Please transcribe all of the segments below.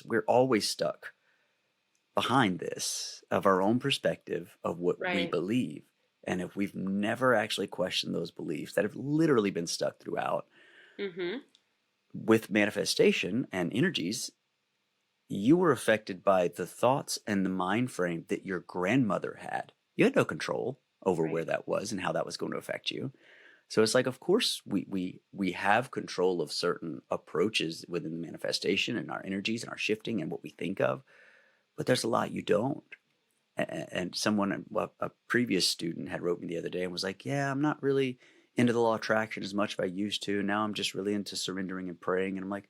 we're always stuck behind this of our own perspective of what we Right. believe. And if we've never actually questioned those beliefs that have literally been stuck throughout Mhm. with manifestation and energies, you were affected by the thoughts and the mind frame that your grandmother had. You had no control over where Right. that was and how that was going to affect you. So it's like, of course, we have control of certain approaches within the manifestation and our energies and our shifting and what we think of, but there's a lot you don't. And someone, well, a previous student, had wrote me the other day and was like, "Yeah, I'm not really into the law of attraction as much as I used to. Now I'm just really into surrendering and praying." And I'm like,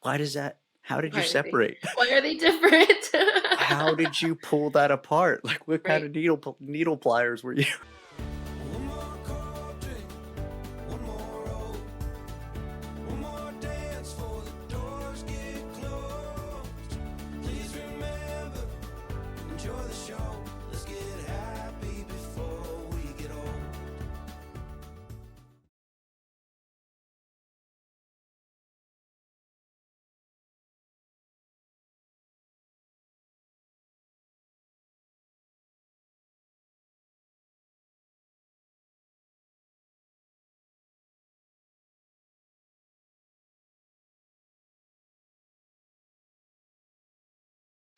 "Why does that? How did you separate? Why are they different? How did you pull that apart? Like, what kind Right. of needle pliers were you?" One more cold drink, one more roll, one more dance before the doors get closed. Please remember, enjoy the show. Let's get happy before we get old.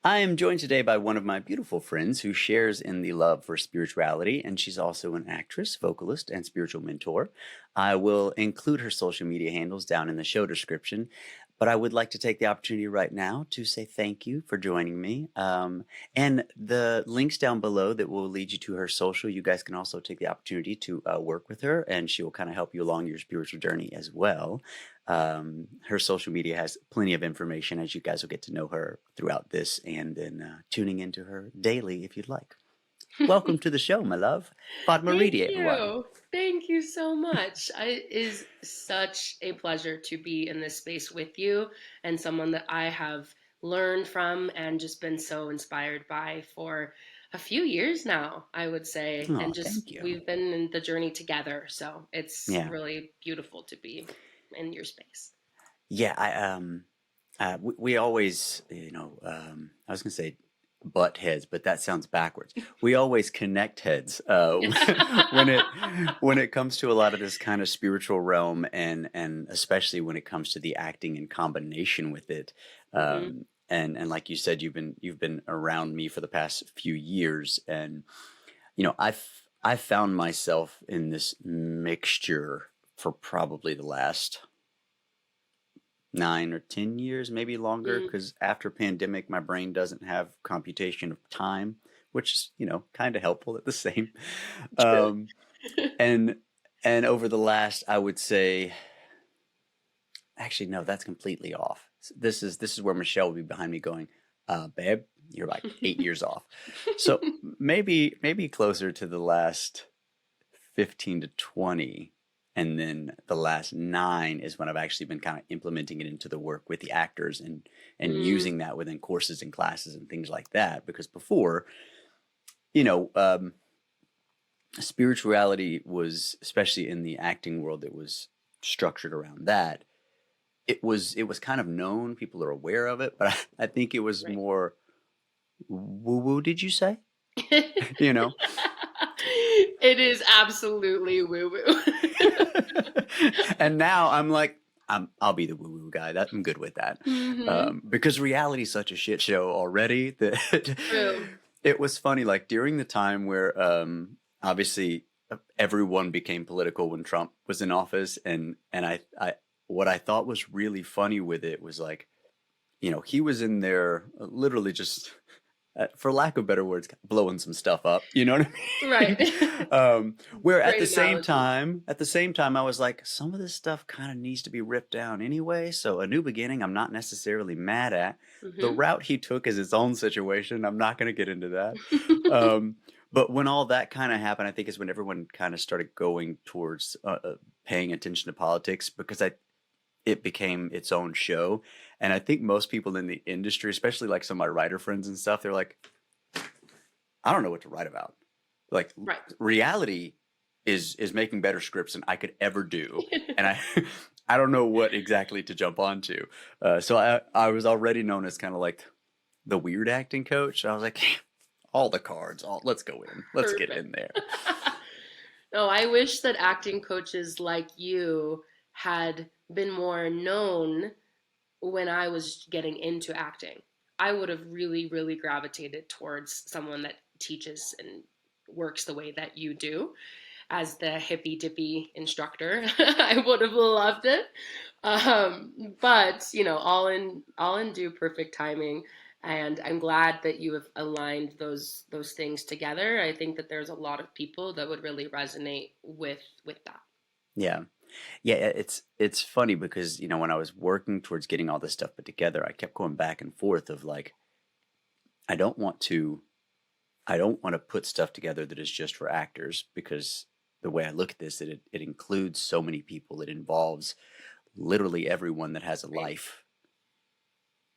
I am joined today by one of my beautiful friends who shares in the love for spirituality, and she's also an actress, vocalist, and spiritual mentor. I will include her social media handles down in the show description, but I would like to take the opportunity right now to say thank you for joining me. And the links down below that will lead you to her social, you guys can also take the opportunity to work with her, and she will kind of help you along your spiritual journey as well. Her social media has plenty of information as you guys will get to know her throughout this and then tuning into her daily if you'd like. Welcome to the show, my love. Fatima Thank Reedy, everyone. you. Thank you so much. It is such a pleasure to be in this space with you and someone that I have learned from and just been so inspired by for a few years now, I would say. Oh, And just thank you. we've been in the journey together. So it's Yeah. really beautiful to be in your space. Yeah, we always, I was gonna say butt heads, but that sounds backwards. We always connect heads when it when it comes to a lot of this kind of spiritual realm, and especially when it comes to the acting in combination with it. Hmm. And like you said, you've been around me for the past few years, and I've found myself in this mixture for probably the last 9 or 10 years, maybe longer, Mm, because after pandemic, my brain doesn't have computation of time, which is, kind of helpful at the same. true. Um, and and over the last, I would say, actually, no, that's completely off. This is where Michelle will be behind me going, babe, you're like 8 years off. So maybe closer to the last 15 to 20. And then the last 9 is when I've actually been kind of implementing it into the work with the actors and Mm, using that within courses and classes and things like that. Because before, you know, um, spirituality was, especially in the acting world, it was structured around that. It was kind of known. People are aware of it, but I think it was right. more woo woo. Did you say? you know, It is absolutely woo woo. and now I'm like, I'll be the woo woo guy. I'm good with that, Hmm. because reality's such a shit show already that True. it was funny. Like during the time where obviously everyone became political when Trump was in office, and I what I thought was really funny with it was like, he was in there literally just for lack of better words, blowing some stuff up. You know what I Right. mean? Where at Great the same analogy. time, I was like, some of this stuff kind of needs to be ripped down anyway. So a new beginning, I'm not necessarily mad at. The Hmm. route he took is its own situation. I'm not going to get into that. Um, but when all that kind of happened, I think is when everyone kind of started going towards paying attention to politics because it became its own show. And I think most people in the industry, especially like some of my writer friends and stuff, they're like, I don't know what to write about. Like Right. reality is making better scripts than I could ever do. And I don't know what exactly to jump onto. So I was already known as kind of like the weird acting coach. I was like, all the cards, let's go in, let's get Perfect. in there. No, I wish that acting coaches like you had been more known when I was getting into acting. I would have really, really gravitated towards someone that teaches and works the way that you do as the hippy dippy instructor. I would have loved it. But all in due perfect timing. And I'm glad that you have aligned those things together. I think that there's a lot of people that would really resonate with that. Yeah. Yeah, it's funny because, when I was working towards getting all this stuff put together, I kept going back and forth of like, I don't want to I don't want to put stuff together that is just for actors because the way I look at this, it includes so many people. It involves literally everyone that has a Right. life,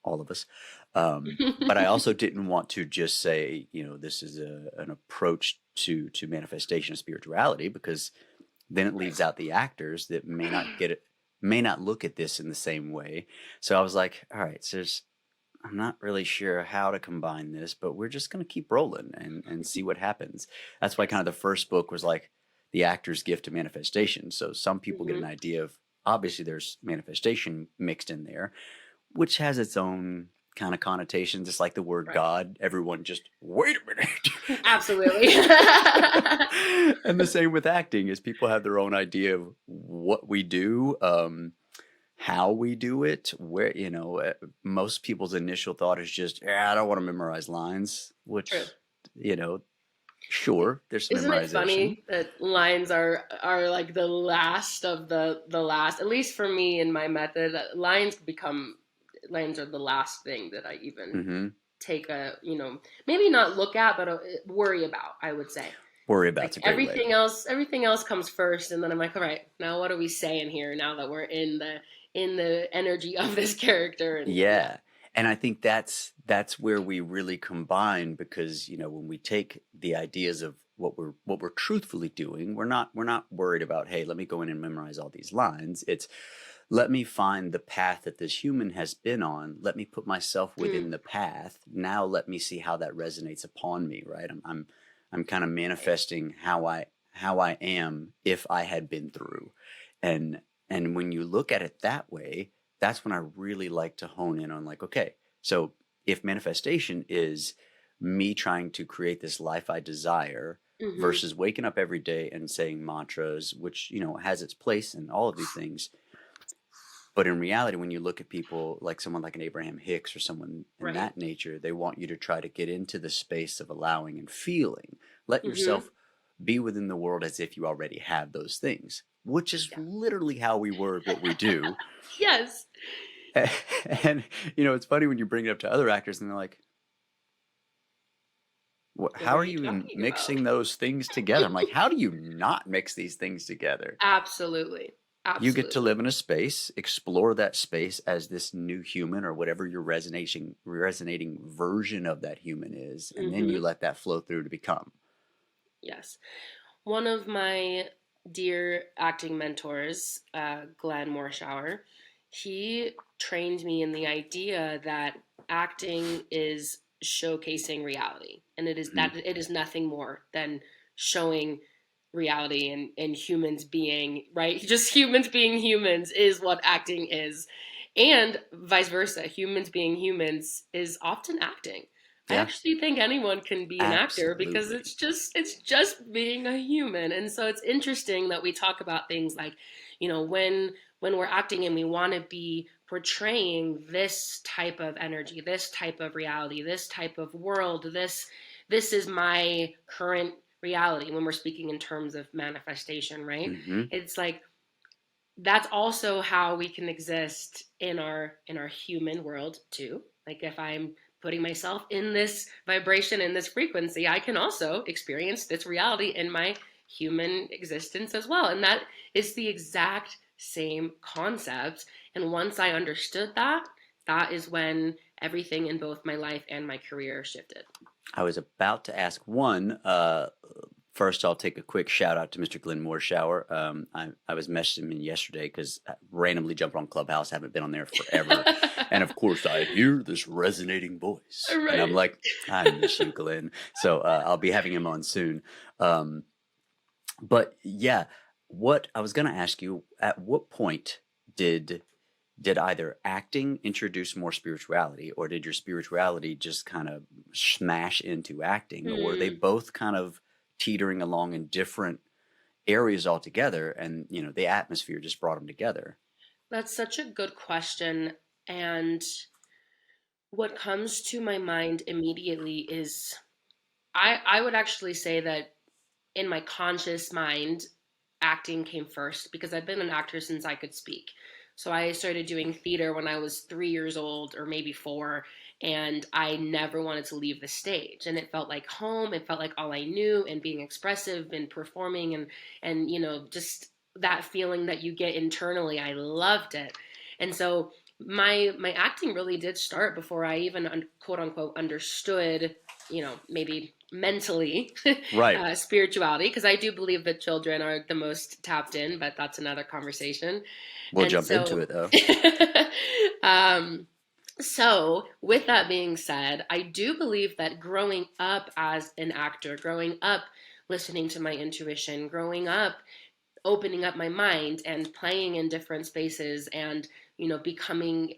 all of us. But I also didn't want to just say, this is an approach to manifestation of spirituality, because then it Right. leaves out the actors that may not get it, may not look at this in the same way. So I was like, all right, so I'm not really sure how to combine this, but we're just going to keep rolling and see what happens. That's why kind Yes. of the first book was like the actor's gift to manifestation. So some people get an Hmm. idea of, obviously there's manifestation mixed in there, which has its own kind of connotation, just like the word Right. God. Everyone just, wait a Absolutely. minute. And the same with acting is people have their own idea of what we do, how we do it, where, most people's initial thought is just, I don't want to memorize lines, True. which, you know, sure, there's some Isn't it memorization. funny that lines are like the last of the last? At least for me in my method, lines are the last thing that I even Hmm. take maybe not look at, but worry about, I would say. Worry Like about's a great way. everything else comes first, and then I'm like, all right, now what are we saying here now that we're in the energy of this character? And yeah. Yeah. And I think that's where we really combine, because, when we take the ideas of what we're truthfully doing, we're not worried about, hey, let me go in and memorize all these lines. It's, let me find the path that this human has been on. Let me put myself Mm, within the path. Now let me see how that resonates upon me, right? I'm kind of right. manifesting how I am if I had been through. And when you look at it that way, that's when I really like to hone in on, like, okay, so if manifestation is me trying to create this life I desire Hmm. versus waking up every day and saying mantras, which, has its place in all of these things. But in reality, when you look at people like someone like an Abraham Hicks or someone in Right. that nature, they want you to try to get into the space of allowing and feeling. Let Hmm. yourself be within the world as if you already have those things, which is Yeah. literally how we word what we do. Yes. And, it's funny when you bring it up to other actors and they're like, What how are are you you even talking about? mixing those things together? I'm like, how do you not mix these things together? Absolutely. You get to Absolutely. live in a space, explore that space as this new human or whatever your resonating version of that human is, and then you Hmm. let that flow through to become. Yes. One of my dear acting mentors, Glenn Morshower, he trained me in the idea that acting is showcasing reality, and Hmm. it is nothing more than showing reality and humans being right. Just humans being humans is what acting is, and vice versa. Humans being humans is often acting. I Yeah, actually think anyone can be an actor because absolutely. it's just being a human. And so it's interesting that we talk about things like, when we're acting and we want to be portraying this type of energy, this type of reality, this type of world, this is my current reality when we're speaking in terms of manifestation, right? Hmm. It's like that's also how we can exist in our human world too. Like if I'm putting myself in this vibration, in this frequency, I can also experience this reality in my human existence as well, and that is the exact same concept. And once I understood that, that is when everything in both my life and my career shifted. I was about to ask one. First, I'll take a quick shout out to Mr. Glenn Mooreshower. I was messaging him yesterday because I randomly jumped on Clubhouse. Haven't been on there forever. And of course, I hear this resonating voice. And I'm Right. like, I miss you, Glenn. So I'll be having him on soon. Um, but yeah, what I was going to ask you, at what point did either acting introduce more spirituality, or did your spirituality just kind of smash into acting, or were they Hmm. both kind of teetering along in different areas altogether, and the atmosphere just brought them together? That's such a good question. And what comes to my mind immediately is I would actually say that in my conscious mind, acting came first because I've been an actor since I could speak. So I started doing theater when I was 3 years old or maybe four, and I never wanted to leave the stage. And it felt like home. It felt like all I knew, and being expressive and performing and just that feeling that you get internally. I loved it. And so my acting really did start before I even quote unquote understood, maybe mentally Right. spirituality, because I do believe that children are the most tapped in, but that's another conversation. We'll And jump into so, it though. um, so with that being said, I do believe that growing up as an actor, growing up listening to my intuition, growing up opening up my mind and playing in different spaces and becoming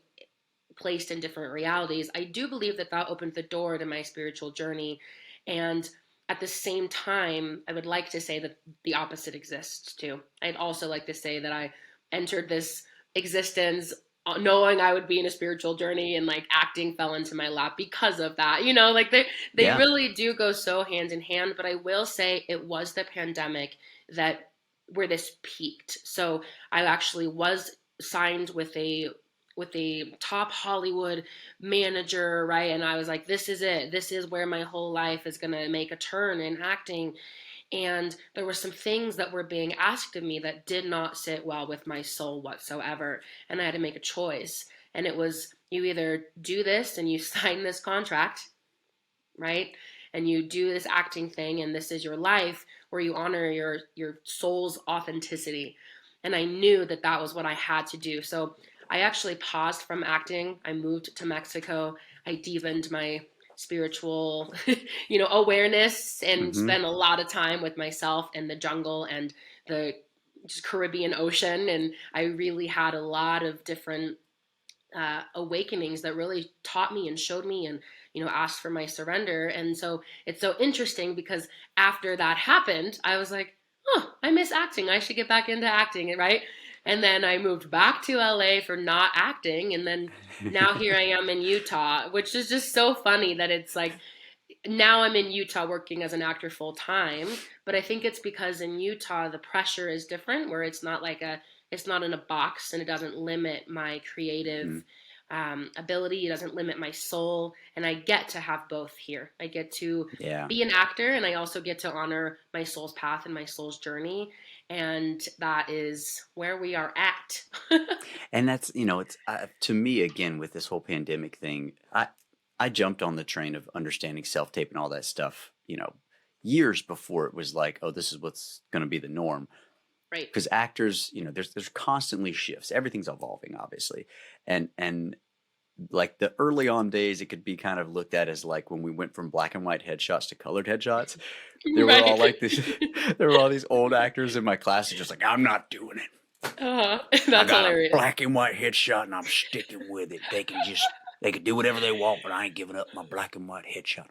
placed in different realities, I do believe that that opened the door to my spiritual journey. And at the same time, I would like to say that the opposite exists too. I'd also like to say that I entered this existence knowing I would be in a spiritual journey, and like acting fell into my lap because of that. Like they Yeah. really do go so hand in hand. But I will say it was the pandemic that where this peaked. So I actually was signed with a top Hollywood manager, right? And I was like, this is it. This is where my whole life is going to make a turn in acting. And there were some things that were being asked of me that did not sit well with my soul whatsoever. And I had to make a choice. And it was, you either do this and you sign this contract, right? And you do this acting thing and this is your life, or you honor your soul's authenticity. And I knew that that was what I had to do. So I actually paused from acting. I moved to Mexico. I deepened my spiritual, awareness, and Mm-hmm. spent a lot of time with myself and the jungle and the just Caribbean Ocean. And I really had a lot of different awakenings that really taught me and showed me and asked for my surrender. And so it's so interesting because after that happened, I was like, oh, I miss acting, I should get back into acting, right? And then I moved back to LA for not acting, and then now here I am in Utah, which is just so funny that it's like now I'm in Utah working as an actor full time. But I think it's because in Utah the pressure is different, where it's not in a box, and it doesn't limit my creative Mm-hmm. ability. It doesn't limit my soul, and I get to have both here. I get to Yeah. be an actor, and I also get to honor my soul's path and my soul's journey, and that is where we are at. And that's, it's to me, again, with this whole pandemic thing, I jumped on the train of understanding self-tape and all that stuff, years before it was like, oh, this is what's going to be the norm. Right. Because actors, there's constantly shifts. Everything's evolving, obviously. And like the early on days, it could be kind of looked at as like when we went from black and white headshots to colored headshots. There were all Right. like this, there were all these old actors in my class who just like, I'm not doing it. I That's got a hilarious. black and white headshot and I'm sticking with it. They can do whatever they want, but I ain't giving up my black and white headshot.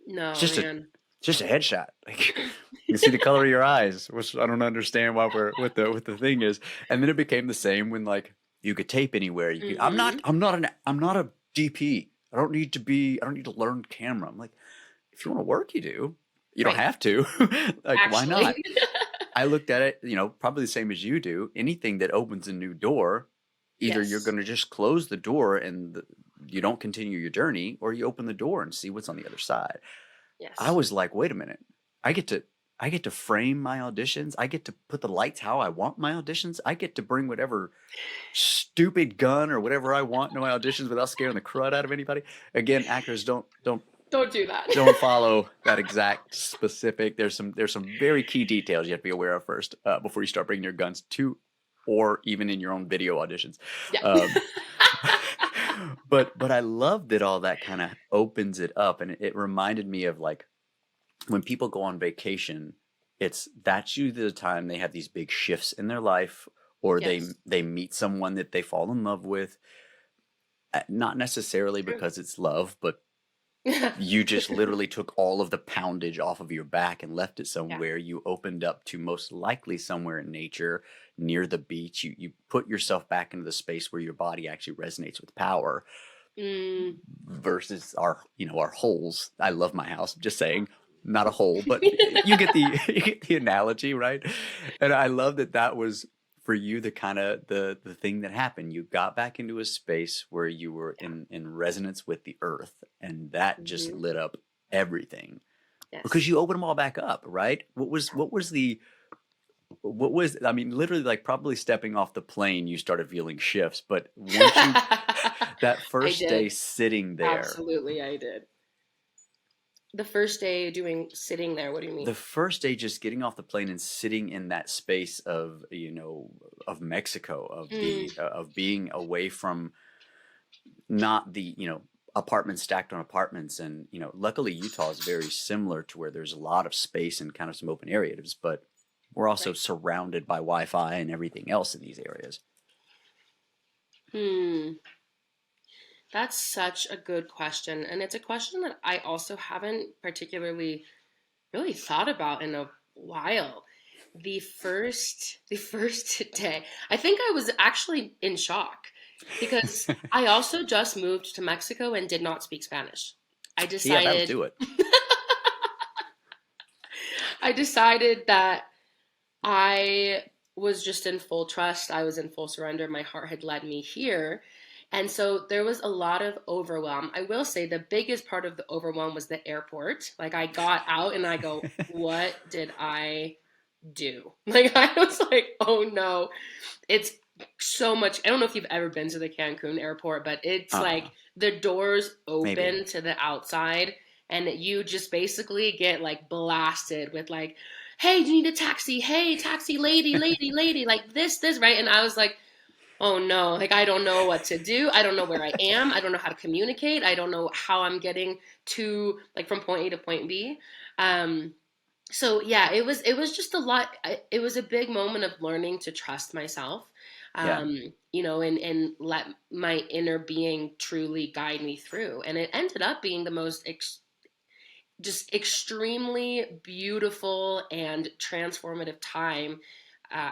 It's No, just a man. it's just a headshot. Like you can see the color of your eyes, which I don't understand why we're what the thing is. And then it became the same when like you could tape anywhere. You could Hmm. I'm not a DP. I don't need to learn camera. I'm like, if you want to work, you do. You don't Right. have to. Like, why not? Actually. I looked at it, probably the same as you do. Anything that opens a new door, either you're Yes. going to just close the door and you don't continue your journey, or you open the door and see what's on the other side. I Yes. was like, wait a minute. I get to I get to frame my auditions. I get to put the lights how I want my auditions. I get to bring whatever stupid gun or whatever I want to my auditions without scaring the crud out of anybody. Again, actors don't Don't do that. Don't follow that exact specific. There's some very key details you have to be aware of first before you start bringing your guns to, or even in your own video auditions. Yeah. But I love that all that kind of opens it up, and it reminded me of like when people go on vacation. That's usually the time they have these big shifts in their life, or Yes. they meet someone that they fall in love with. Not necessarily True. because it's love, but you just literally took all of the poundage off of your back and left it somewhere. You opened up to most likely somewhere in nature near the beach. You put yourself back into the space where your body actually resonates with power Mm. versus our holes. I love my house. I'm just saying, not a hole, but you get the analogy, right? And I love that was for you the kind of the thing that happened. You got back into a space where you were in resonance with the earth, and that just Mhm. lit up everything because Yes. you opened them all back up, right? What was I mean, literally like probably stepping off the plane, you started feeling shifts, but once you that I first day did. sitting there, Absolutely, I did. The first day sitting there, what do you mean? the first day just getting off the plane and sitting in that space of of Mexico, of being away from not the apartments stacked on apartments, and luckily Utah is very similar to where there's a lot of space and kind of some open areas, but we're also Right. surrounded by Wi-Fi and everything else in these areas. Hmm. That's such a good question. And it's a question that I also haven't particularly really thought about in a while. The first day, I think I was actually in shock because I also just moved to Mexico and did not speak Spanish. I Yeah, that'll decided do it. I decided that I was just in full trust. I was in full surrender. My heart had led me here. And so there was a lot of overwhelm. I will say the biggest part of the overwhelm was the airport. Like I got out and I go, what did I do? Like I was like, oh no. It's so much. I don't know if you've ever been to the Cancun airport, but it's like Uh-uh. the doors Maybe. open to the outside and you just basically get like blasted with like, hey, do you need a taxi? Hey, taxi lady, lady, lady, like this, right? And I was like, oh no, like I don't know what to do. I don't know where I am. I don't know how to communicate. I don't know how I'm getting to like from point A to point B. Um, so yeah, it was just a lot. It was a big moment of learning to trust myself, Yeah. and let my inner being truly guide me through. And it ended up being the most just extremely beautiful and transformative time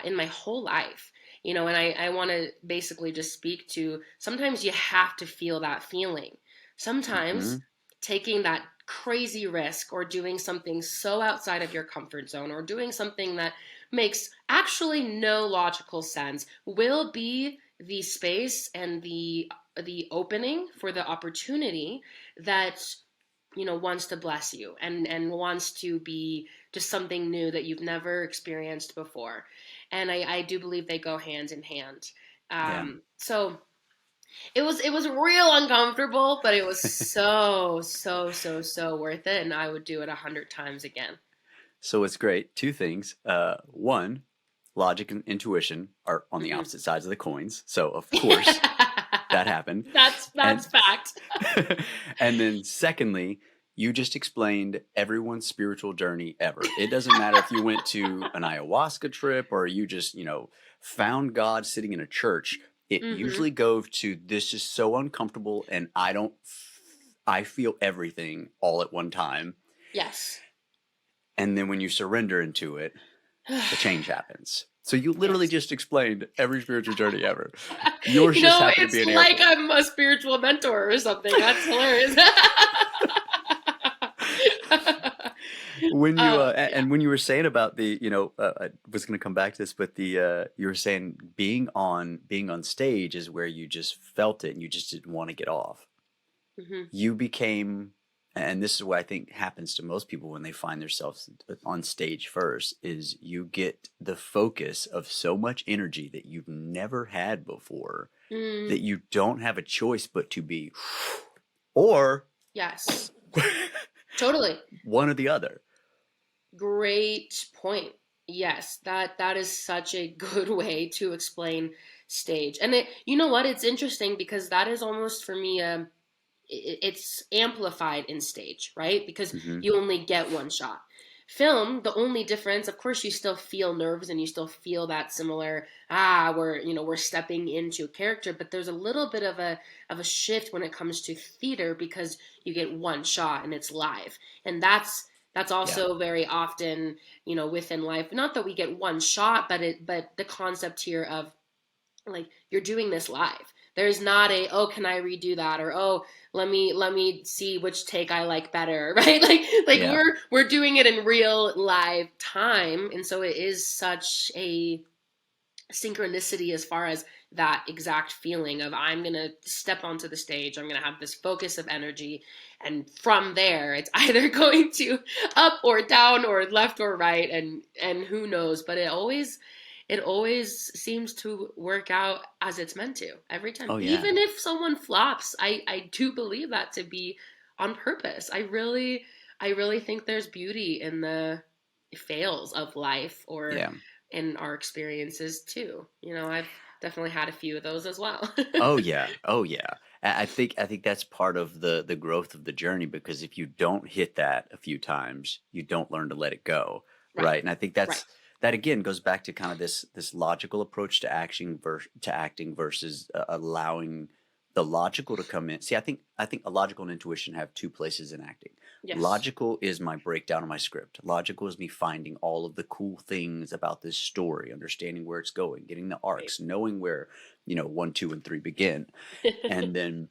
in my whole life. And I want to basically just speak to sometimes you have to feel that feeling. Sometimes Hmm. taking that crazy risk or doing something so outside of your comfort zone or doing something that makes actually no logical sense will be the space and the opening for the opportunity that wants to bless you and wants to be just something new that you've never experienced before. And I do believe they go hand in hand. Yeah. So it was real uncomfortable, but it was so so so so worth it, and I would do it 100 times again. So it's great. Two things. One, logic and intuition are on the Hmm. opposite sides of the coins. So of course that happened. that's And fact. and then secondly, you just explained everyone's spiritual journey ever. It doesn't matter if you went to an ayahuasca trip or you just, found God sitting in a church. It Hmm. usually goes to this is so uncomfortable and I feel everything all at one time. Yes. And then when you surrender into it, a change happens. So you literally Yes. just explained every spiritual journey ever. Yours just happened to It's be an like airport. I'm a spiritual mentor or something. That's hilarious. When you Yeah. and when you were saying about the I was going to come back to this, but the you were saying being on stage is where you just felt it and you just didn't want to get off. Hmm. You became, and this is what I think happens to most people when they find themselves on stage first, is you get the focus of so much energy that you've never had before that Mm, you don't have a choice but to be, or yes. Totally. One or the other. Great point. Yes, that is such a good way to explain stage. And you know what? It's interesting because that is almost for me it's amplified in stage, right? Because Hmm. you only get one shot. Film, the only difference, of course, you still feel nerves and you still feel that similar we're stepping into a character, but there's a little bit of a shift when it comes to theater because you get one shot and it's live, and that's Yeah. also very often within life. Not that we get one shot, but the concept here of like you're doing this live. There's not a oh can I redo that or oh let me see which take I like better, right? Like Yeah. we're doing it in real live time, and so it is such a synchronicity as far as that exact feeling of I'm going to step onto the stage, I'm going to have this focus of energy, and from there it's either going to up or down or left or right, and who knows, but it always seems to work out as it's meant to every time. Oh, yeah. Even if someone flops, I do believe that to be on purpose. I really think there's beauty in the fails of life or Yeah. in our experiences too. I've definitely had a few of those as well. Oh yeah. Oh yeah. I think that's part of the growth of the journey, because if you don't hit that a few times, you don't learn to let it go, Right, right? And I think right. that again goes back to kind of this logical approach to acting versus allowing the logical to come in. See, I think a logical and intuition have two places in acting. Yes. Logical is my breakdown of my script. Logical is me finding all of the cool things about this story, understanding where it's going, getting the Right. arcs, knowing where, one, two, and three begin. And then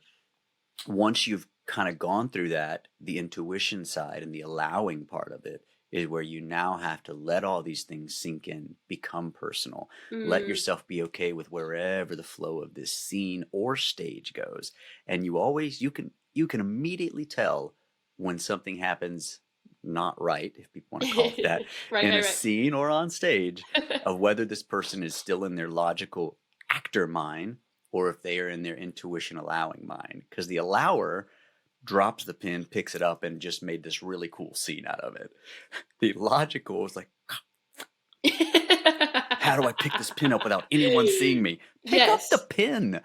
once you've kind of gone through that, the intuition side and the allowing part of it is where you now have to let all these things sink in, become personal, let Mm. yourself be okay with wherever the flow of this scene or stage goes. And you can immediately tell when something happens not right, if people want to call it that, Right, in a right, scene or on stage, right. of whether this person is still in their logical actor mind or if they are in their intuition allowing mind. Because the allower drops the pin, picks it up, and just made this really cool scene out of it. The logical is like, how do I pick this pin up without anyone seeing me? Pick up the Yes. pin.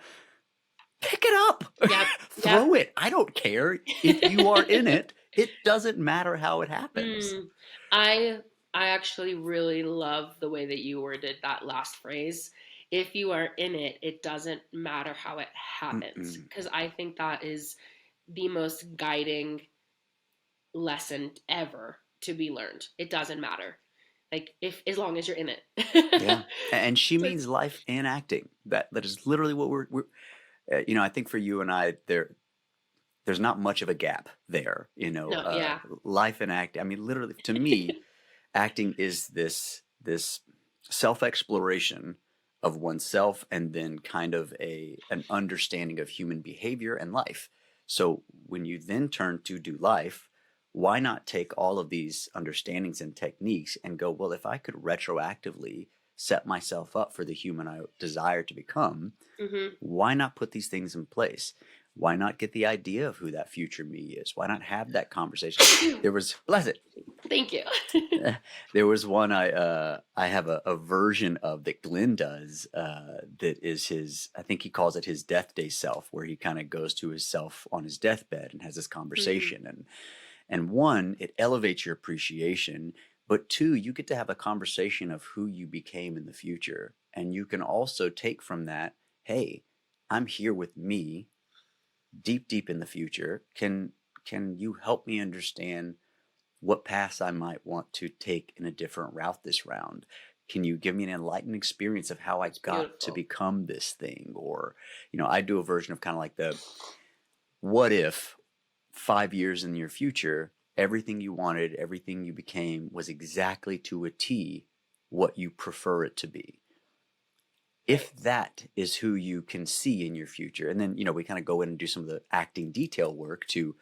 Pick it up. Yep. Yep. Throw it. I don't care. If you are in it, it doesn't matter how it happens. Mm. I I actually really love the way that you worded that last phrase. If you are in it, it doesn't matter how it happens. Mm-mm. Because I think that is the most guiding lesson ever to be learned. It doesn't matter. Like if as long as you're in it. Yeah. And she So- means life and acting. That is literally what we're I think for you and I, there's not much of a gap there, no, yeah. life and acting. I mean, literally, to me, acting is this self exploration of oneself, and then kind of an understanding of human behavior and life. So when you then turn to do life, why not take all of these understandings and techniques and go, well, if I could retroactively set myself up for the human I desire to become, Hmm. why not put these things in place? Why not get the idea of who that future me is? Why not have that conversation? There was, bless it. Thank you. There was one I have a version of that Glenn does, that is his, I think he calls it his death day self, where he kind of goes to his self on his deathbed and has this Hmm. conversation. And one, it elevates your appreciation, but two, you get to have a conversation of who you became in the future. And you can also take from that, hey, I'm here with me deep, deep in the future. Can you help me understand what paths I might want to take in a different route this round? Can you give me an enlightened experience of how I It's got to beautiful. become this thing? Or, I do a version of kind of like the what if 5 years in your future, everything you wanted, everything you became was exactly to a T what you prefer it to be. Right. If that is who you can see in your future, and then, we kind of go in and do some of the acting detail work to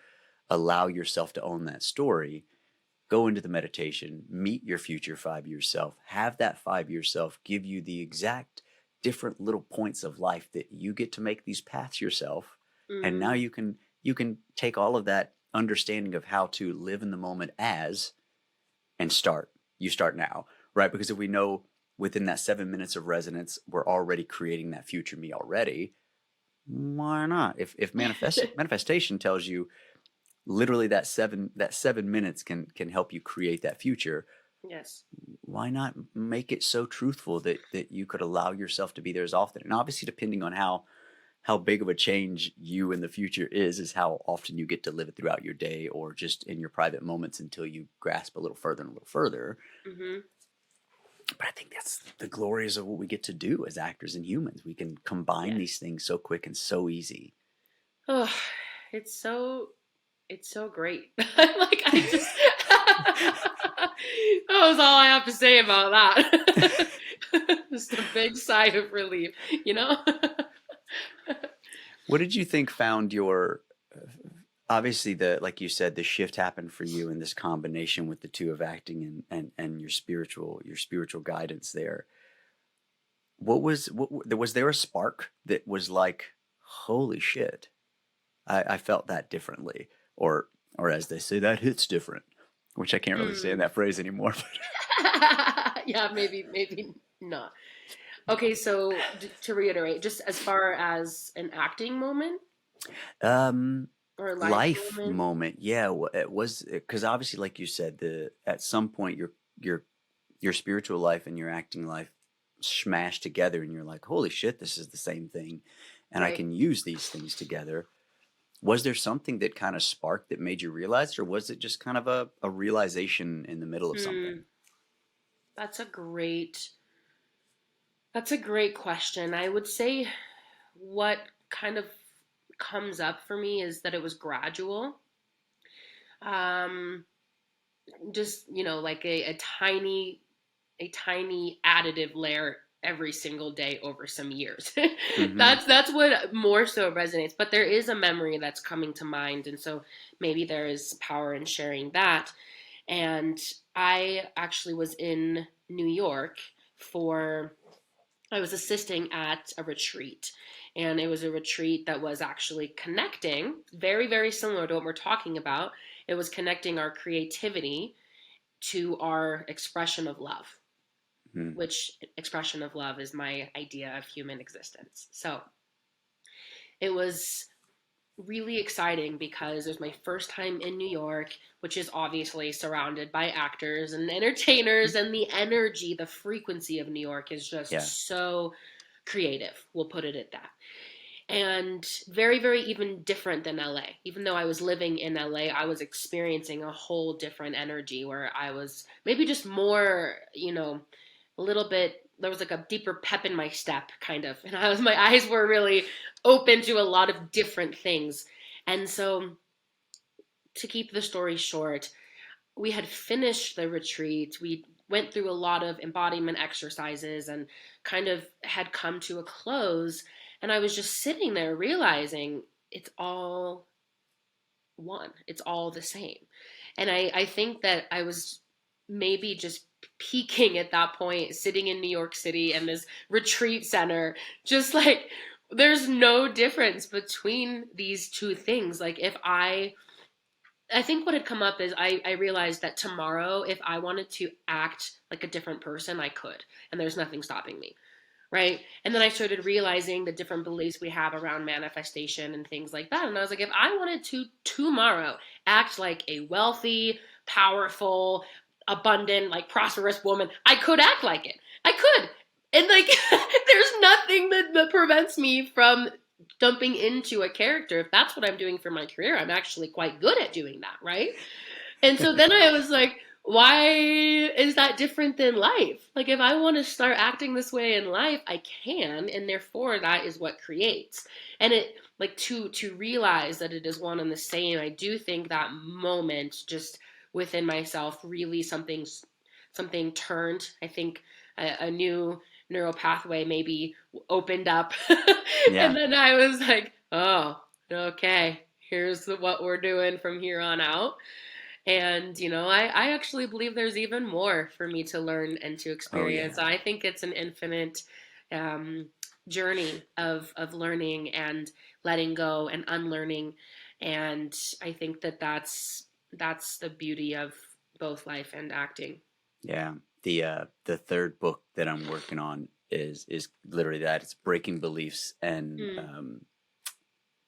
allow yourself to own that story. Go into the meditation, meet your future 5 year self, have that 5 year self give you the exact different little points of life that you get to make these paths yourself. And now Mm. you can take all of that understanding of how to live in the moment and start. You start now, right? Because if we know within that 7 minutes of resonance, we're already creating that future me already. Why not? If manifestation tells you literally that 7 minutes can help you create that future, Yes. why not make it so truthful that you could allow yourself to be there as often? And obviously, depending on how big of a change you in the future is how often you get to live it throughout your day or just in your private moments until you grasp a little further and a little further. Mm-hmm. But I think that's the glories of what we get to do as actors and humans. We can combine these things so quick and so easy. Oh, it's so great. Like I just that was all I have to say about that. Just a big sigh of relief, you know? What did you think found your obviously like you said, the shift happened for you in this combination with the two of acting and your spiritual guidance there. Was there a spark that was like, holy shit, I felt that differently, or as they say, that hits different, which I can't really say in that phrase anymore. Yeah, maybe not. Okay, so to reiterate, just as far as an acting moment or a Life moment. moment, yeah, it was because obviously, like you said, at some point your spiritual life and your acting life smash together, and you're like, holy shit, this is the same thing, and I Right. can use these things together. Was there something that kind of sparked that made you realize, or was it just kind of a realization in the middle of something? That's a great question. I would say what kind of comes up for me is that it was gradual. Um, just, like a tiny additive layer every single day over some years. Mm-hmm. That's what more so resonates. But there is a memory that's coming to mind, and so maybe there is power in sharing that. And I actually was in New York I was assisting at a retreat. And it was a retreat that was actually connecting, very, very similar to what we're talking about. It was connecting our creativity to our expression of love, Mm-hmm. which expression of love is my idea of human existence. So it was really exciting because it was my first time in New York, which is obviously surrounded by actors and entertainers, and the energy, the frequency of New York is Yeah. just so creative. We'll put it at that. And very, very even different than LA. Even though I was living in LA, I was experiencing a whole different energy where I was maybe just more, a little bit, there was like a deeper pep in my step, kind of. And my eyes were really open to a lot of different things. And so, to keep the story short, we had finished the retreat. We went through a lot of embodiment exercises and kind of had come to a close. And I was just sitting there realizing it's all one, it's all the same. And I think that I was maybe just peaking at that point, sitting in New York City and this retreat center, just like there's no difference between these two things. Like if I think what had come up is I realized that tomorrow, if I wanted to act like a different person, I could, and there's nothing stopping me. Right. And then I started realizing the different beliefs we have around manifestation and things like that. And I was like, if I wanted to tomorrow act like a wealthy, powerful, abundant, like prosperous woman, I could act like it. I could. And like, there's nothing that prevents me from jumping into a character. If that's what I'm doing for my career, I'm actually quite good at doing that. Right. And so then I was like, why is that different than life? Like, if I want to start acting this way in life, I can, and therefore that is what creates. And it, like, to realize that it is one and the same, I do think that moment just within myself, really something turned. I think a new neural pathway maybe opened up. And Yeah. then I was like, oh, okay, here's what we're doing from here on out. And, I actually believe there's even more for me to learn and to Oh yeah. experience. I think it's an infinite journey of learning and letting go and unlearning. And I think that that's the beauty of both life and acting. Yeah. The third book that I'm working on is literally that. It's breaking beliefs and Mm.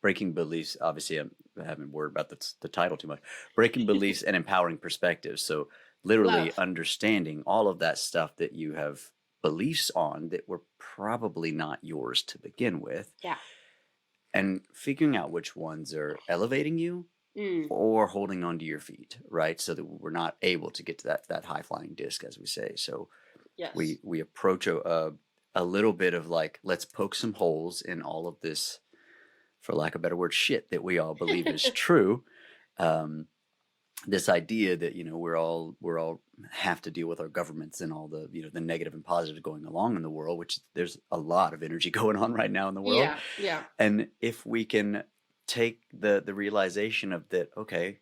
breaking beliefs. Obviously, I haven't worried about the title too much. Breaking beliefs and empowering perspectives. So literally Love. understanding all of that stuff that you have beliefs on that were probably not yours to begin with, Yeah. and figuring out which ones are elevating you Mm. or holding on to your feet, right? So that we're not able to get to that high flying disc, as we say. So Yes. we approach a little bit of like, let's poke some holes in all of this, for lack of a better word, shit that we all believe is true. Um, this idea that we're all have to deal with our governments and all the the negative and positive going along in the world, which there's a lot of energy going on right now in the world. Yeah. Yeah. And if we can take the realization of that, okay,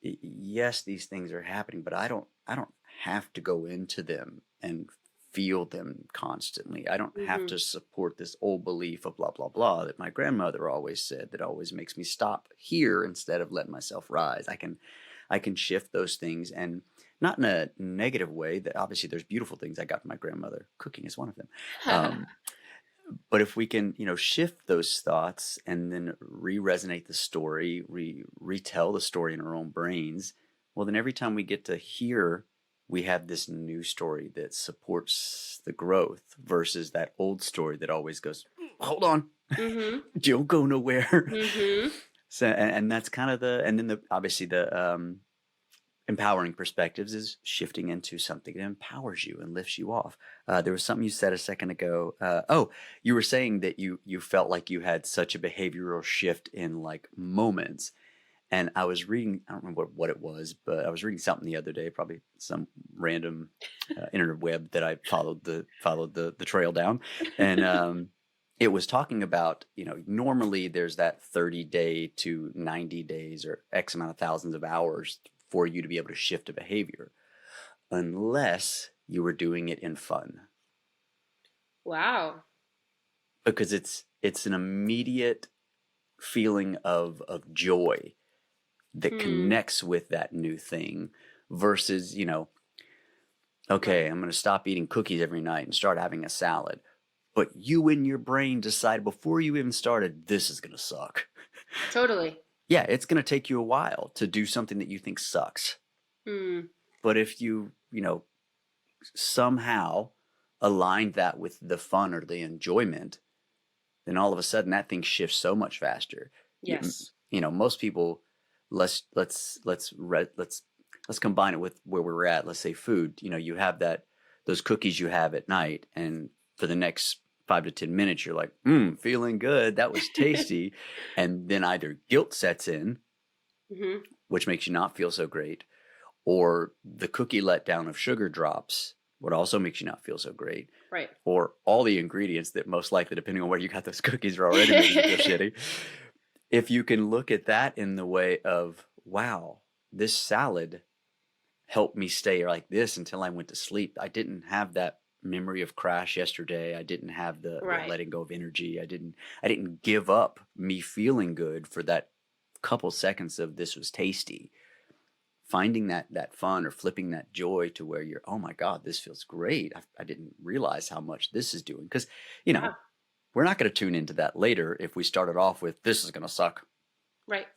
yes, these things are happening, but I don't have to go into them and feel them constantly. I don't have Hmm. to support this old belief of blah blah blah that my grandmother always said that always makes me stop here instead of letting myself rise. I can shift those things, and not in a negative way. That obviously there's beautiful things I got from my grandmother. Cooking is one of them. Um, but if we can, shift those thoughts and then re-resonate the story, retell the story in our own brains, well, then every time we get to hear, we have this new story that supports the growth versus that old story that always goes, hold on, Hmm. don't go nowhere. Hmm. So, and that's kind of and then obviously the empowering perspectives is shifting into something that empowers you and lifts you off. There was something you said a second ago. Oh, you were saying that you felt like you had such a behavioral shift in like moments. And I was reading, I don't remember what it was, but I was reading something the other day, probably some random interweb that I followed the trail down, and it was talking about, normally there's that 30-day to 90 days or X amount of thousands of hours for you to be able to shift a behavior, unless you were doing it in fun, Wow. because it's an immediate feeling of joy that Hmm. connects with that new thing versus, okay, Right. I'm going to stop eating cookies every night and start having a salad. But you in your brain decide before you even started, this is going to suck. Totally. Yeah, it's going to take you a while to do something that you think sucks. Hmm. But if you somehow aligned that with the fun or the enjoyment, then all of a sudden that thing shifts so much faster. You, Yes. most people, let's combine it with where we're at. Let's say food. You have those cookies you have at night, and for the next 5 to 10 minutes, you're like, feeling good. That was tasty, and then either guilt sets in, Hmm. which makes you not feel so great, or the cookie letdown of sugar drops, what also makes you not feel so great, Right. or all the ingredients that most likely, depending on where you got those cookies, are already making you feel shitty. If you can look at that in the way of, wow, this salad helped me stay like this until I went to sleep. I didn't have that memory of crash yesterday. I didn't have the Right. letting go of energy. I didn't give up me feeling good for that couple seconds of this was tasty. Finding that fun or flipping that joy to where you're, oh my God, this feels great. I didn't realize how much this is doing. Because, you Yeah. know, we're not going to tune into that later if we started off with this is going to suck. Right.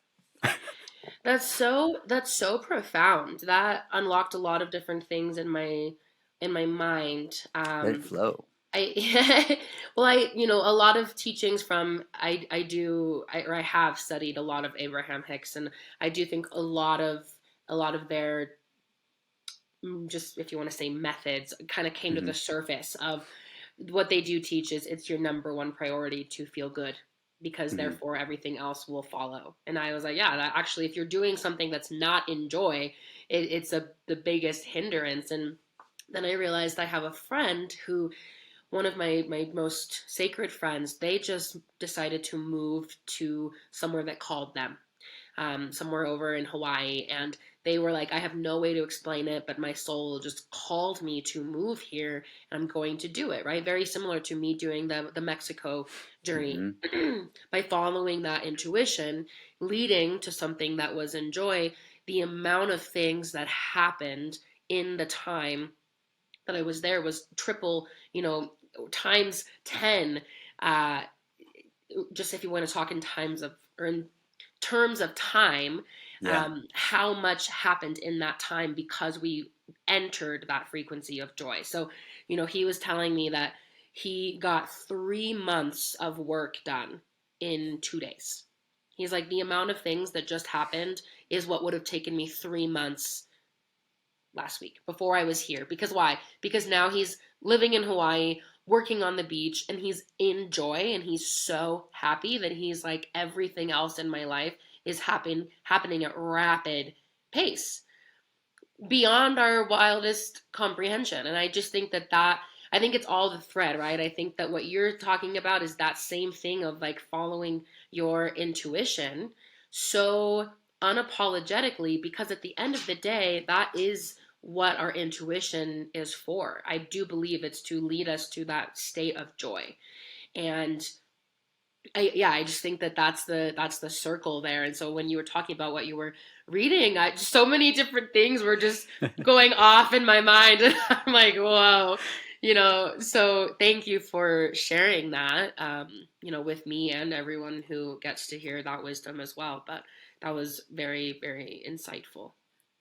That's so profound. That unlocked a lot of different things in my mind. Let it flow. I well, a lot of teachings from I have studied a lot of Abraham Hicks, and I do think a lot of their, just, if you want to say, methods kind of came to Hmm. the surface of what they do teach is it's your number one priority to feel good, because Hmm. therefore everything else will follow. And I was like, yeah, that actually, if you're doing something that's not in joy, it's the biggest hindrance. And then I realized I have a friend who, one of my most sacred friends, they just decided to move to somewhere that called them. somewhere over in Hawaii, and they were like, I have no way to explain it, but my soul just called me to move here, and I'm going to do it, right? Very similar to me doing the Mexico journey. Mm-hmm. By following that intuition, leading to something that was in joy, the amount of things that happened in the time that I was there was triple, times 10. Uh, just if you want to talk in times of, or in terms of time, Yeah. how much happened in that time because we entered that frequency of joy. So, he was telling me that he got 3 months of work done in 2 days. He's like, the amount of things that just happened is what would have taken me 3 months last week before I was here. Because why? Because now he's living in Hawaii, working on the beach, and he's in joy, and he's so happy that he's like, everything else in my life is happening at rapid pace beyond our wildest comprehension. And I just think that I think it's all the thread, right? I think that what you're talking about is that same thing of like following your intuition so unapologetically, because at the end of the day, that is what our intuition is for. I do believe it's to lead us to that state of joy. And I just think that that's the circle there. And so when you were talking about what you were reading, so many different things were just going off in my mind, and I'm like, whoa, So thank you for sharing that, with me and everyone who gets to hear that wisdom as well. But that was very, very insightful.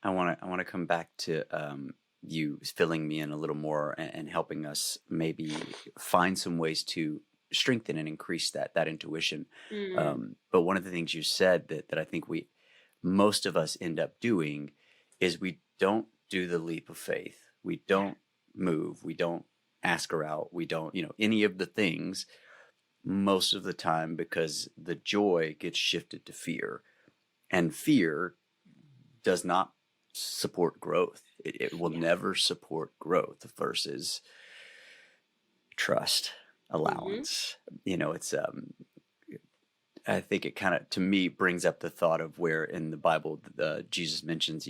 I want to come back to you filling me in a little more and helping us maybe find some ways to strengthen and increase that intuition. Mm, But one of the things you said that I think most of us end up doing is we don't do the leap of faith. We don't move. We don't ask her out. We don't, any of the things most of the time because the joy gets shifted to fear, and fear does not support growth. It will yeah. never support growth versus trust, Hmm. allowance. It's I think it kind of to me brings up the thought of where in the Bible Jesus mentions,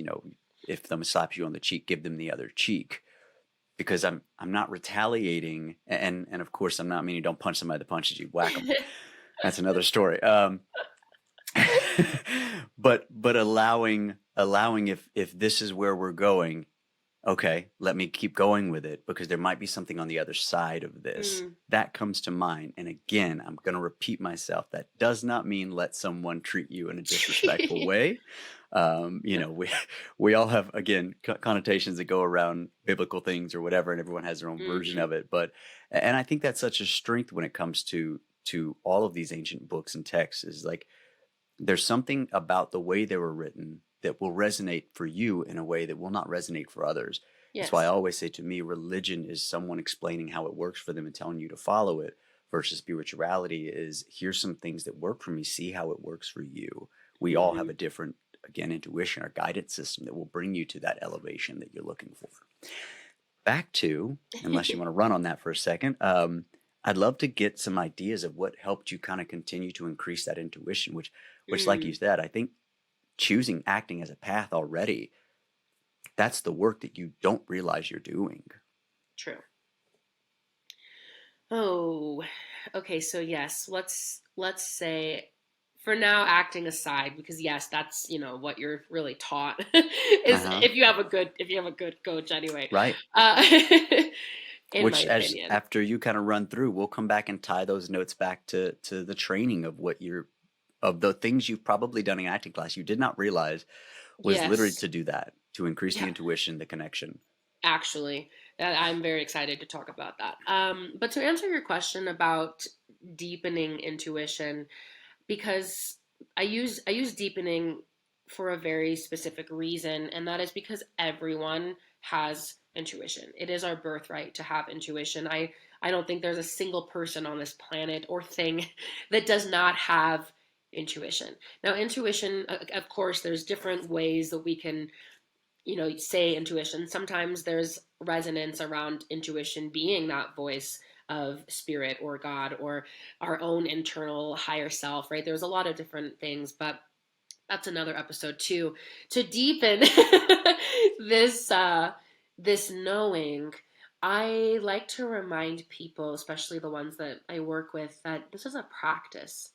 if someone slaps you on the cheek, give them the other cheek. Because I'm not retaliating, and of course I'm not meaning don't punch somebody that punches you, whack them. That's another story. But allowing if this is where we're going, okay, let me keep going with it because there might be something on the other side of this. Mm. That comes to mind. And again, I'm going to repeat myself. That does not mean let someone treat you in a disrespectful way. We all have, again, connotations that go around biblical things or whatever, and everyone has their own version Hmm. of it. And I think that's such a strength when it comes to all of these ancient books and texts is like, there's something about the way they were written that will resonate for you in a way that will not resonate for others. That's why I Yes. always say to me, religion is someone explaining how it works for them and telling you to follow it, versus spirituality is here's some things that work for me, see how it works for you. We all have Hmm. a different, again, intuition or guidance system that will bring you to that elevation that you're looking for. Back to, unless you want to run on that for a second, I'd love to get some ideas of what helped you kind of continue to increase that intuition, which like you Mm, said, I think choosing acting as a path already, that's the work that you don't realize you're doing. true. Oh, okay. So yes, let's say for now, acting aside, because yes, that's what you're really taught is Uh-huh. if you have a good coach anyway. Right. Uh, in my Which as opinion, after you kind of run through, we'll come back and tie those notes back to the training of what you're of the things you've probably done in acting class you did not realize was literally yes, to do that, to increase the yeah, intuition, the connection. actually, I'm very excited to talk about that. But to answer your question about deepening intuition, because I use deepening for a very specific reason, and that is because everyone has intuition. It is our birthright to have intuition. I don't think there's a single person on this planet or thing that does not have intuition. Now, intuition, of course, there's different ways that we can say intuition. Sometimes there's resonance around intuition being that voice of spirit or God or our own internal higher self, right? There's a lot of different things, but that's another episode too, to deepen this this knowing. I like to remind people, especially the ones that I work with, that this is a practice,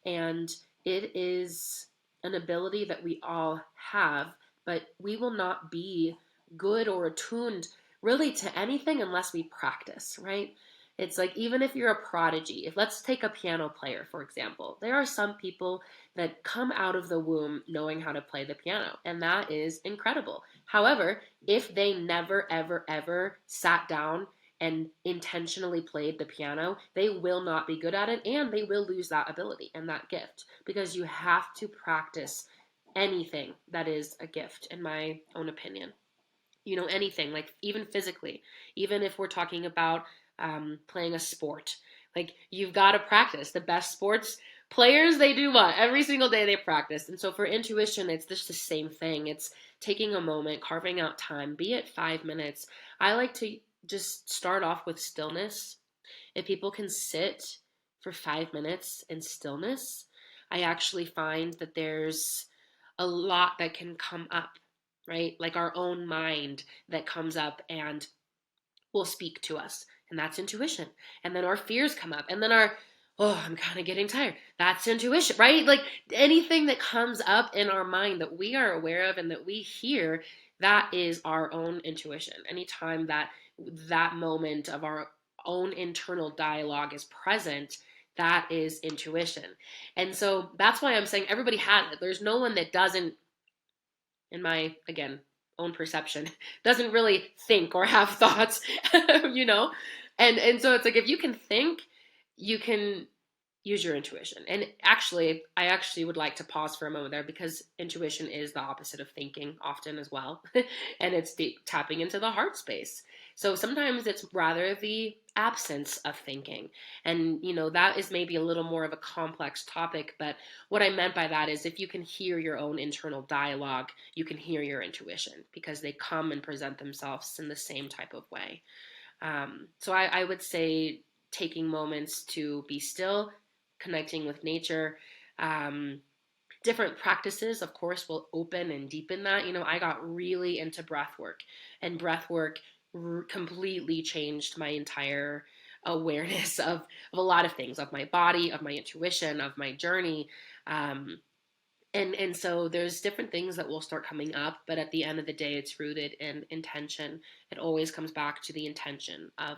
and it is an ability that we all have, but we will not be good or attuned really to anything unless we practice, right? It's like, even if you're a prodigy, if let's take a piano player, for example, there are some people that come out of the womb knowing how to play the piano, and that is incredible. However, if they never, ever, ever sat down and intentionally played the piano, they will not be good at it, and they will lose that ability and that gift, because you have to practice anything that is a gift, in my own opinion. Anything, like even physically, even if we're talking about playing a sport, like you've got to practice. The best sports players, they do what? Every single day they practice. And so for intuition, it's just the same thing. It's taking a moment, carving out time, be it 5 minutes. I like to just start off with stillness. If people can sit for 5 minutes in stillness, I actually find that there's a lot that can come up, right? Like our own mind that comes up and will speak to us. And that's intuition. And then our fears come up. And then oh, I'm kind of getting tired. That's intuition, right? Like anything that comes up in our mind that we are aware of and that we hear, that is our own intuition. Anytime that moment of our own internal dialogue is present, that is intuition. And so that's why I'm saying everybody has it. There's no one that doesn't, in my, again, own perception, doesn't really think or have thoughts, you know? And so it's like, if you can think, you can use your intuition. And actually, I actually would like to pause for a moment there, because intuition is the opposite of thinking often as well. And it's tapping into the heart space. So sometimes it's rather the absence of thinking. And, that is maybe a little more of a complex topic. But what I meant by that is, if you can hear your own internal dialogue, you can hear your intuition, because they come and present themselves in the same type of way. So I would say taking moments to be still, connecting with nature. Different practices, of course, will open and deepen that. I got really into breath work, and breath work completely changed my entire awareness of a lot of things, of my body, of my intuition, of my journey. And so there's different things that will start coming up, but at the end of the day, it's rooted in intention. It always comes back to the intention of,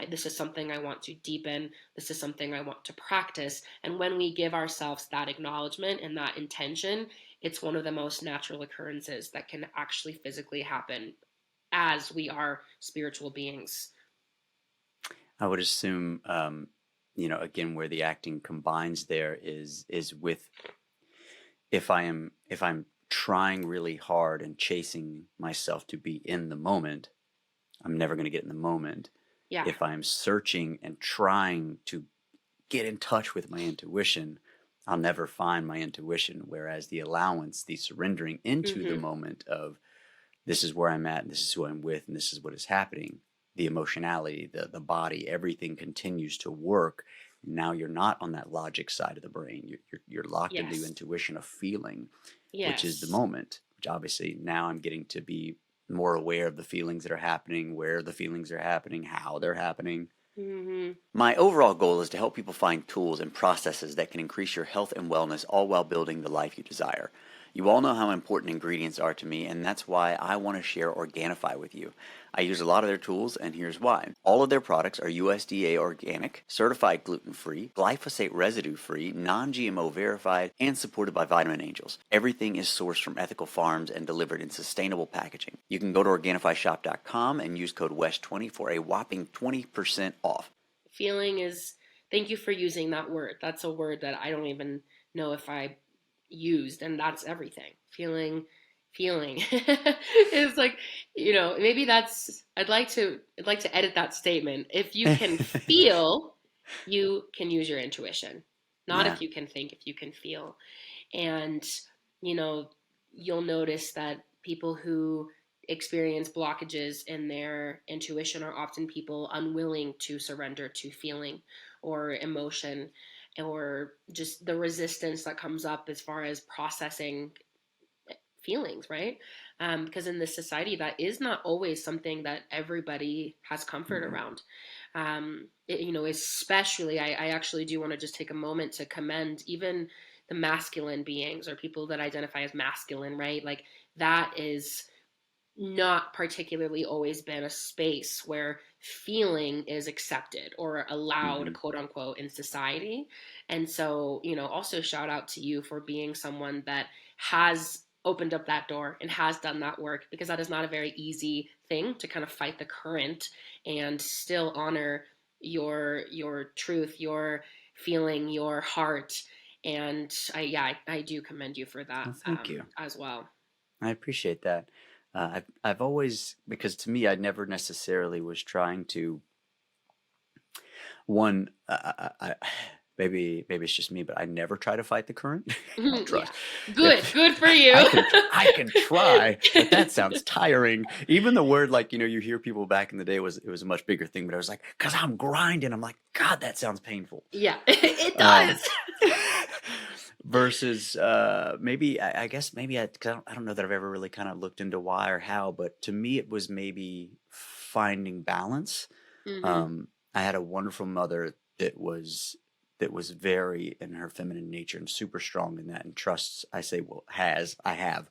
this is something I want to deepen. This is something I want to practice. And when we give ourselves that acknowledgement and that intention, it's one of the most natural occurrences that can actually physically happen as we are spiritual beings. I would assume, again, where the acting combines there is with, if I'm trying really hard and chasing myself to be in the moment, I'm never going to get in the moment. Yeah. If I'm searching and trying to get in touch with my intuition, I'll never find my intuition. Whereas the allowance, the surrendering into the moment of, this is where I'm at, and this is who I'm with, and this is what is happening, the emotionality, the body, everything continues to work. Now you're not on that logic side of the brain. You're locked Yes. into intuition of feeling, Yes. which is the moment, which obviously now I'm getting to be more aware of the feelings that are happening, where the feelings are happening, how they're happening. My overall goal is to help people find tools and processes that can increase your health and wellness, all while building the life you desire. You all know how important ingredients are to me, and that's why I want to share Organifi with you. I use a lot of their tools, and here's why. All of their products are USDA organic, certified gluten-free, glyphosate residue-free, non-GMO verified, and supported by Vitamin Angels. Everything is sourced from ethical farms and delivered in sustainable packaging. You can go to OrganifiShop.com and use code WEST20 for a whopping 20% off. Feeling is, thank you for using that word. That's a word that I don't even know if I used, and that's everything. Feeling it's like, maybe that's, I'd like to edit that statement. If you can feel, you can use your intuition. Not Yeah. if you can think, if you can feel. And you'll notice that people who experience blockages in their intuition are often people unwilling to surrender to feeling or emotion. or just the resistance that comes up as far as processing feelings, right? Because in this society, that is not always something that everybody has comfort Mhm. around. Especially, I actually do want to just take a moment to commend even the masculine beings or people that identify as masculine, right? Like that is not particularly always been a space where feeling is accepted or allowed, Mhm. quote unquote, in society. And so, also shout out to you for being someone that has opened up that door and has done that work, because that is not a very easy thing to kind of fight the current and still honor your truth, your feeling, your heart. And I do commend you for that Well, thank you. as well. I appreciate that. I've always, because to me, I never necessarily was trying to one. Maybe it's just me, but I never try to fight the current. I'll try. Yeah. If Good for you. I can try, but that sounds tiring. Even the word, like, you hear people back in the day, it was a much bigger thing, but I was like, because I'm grinding. I'm like, God, that sounds painful. Yeah, it Um, does. versus maybe I guess maybe 'cause I don't know that I've ever really kind of looked into why or how, but to me it was maybe finding balance. Hmm. I had a wonderful mother that was very in her feminine nature and super strong in that, and trusts, I say, well, I have,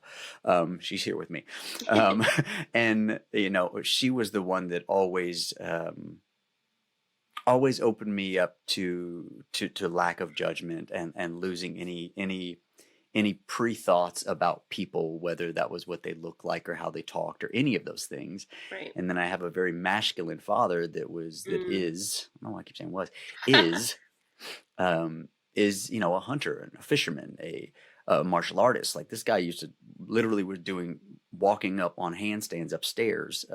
she's here with me, um, and she was the one that always opened me up to lack of judgment and losing any pre-thoughts about people, whether that was what they looked like or how they talked or any of those things. Right. And then I have a very masculine father that Mm. is, I don't know why I keep saying was, is a hunter and a fisherman, a martial artist. Like, this guy used to literally was doing walking up on handstands upstairs,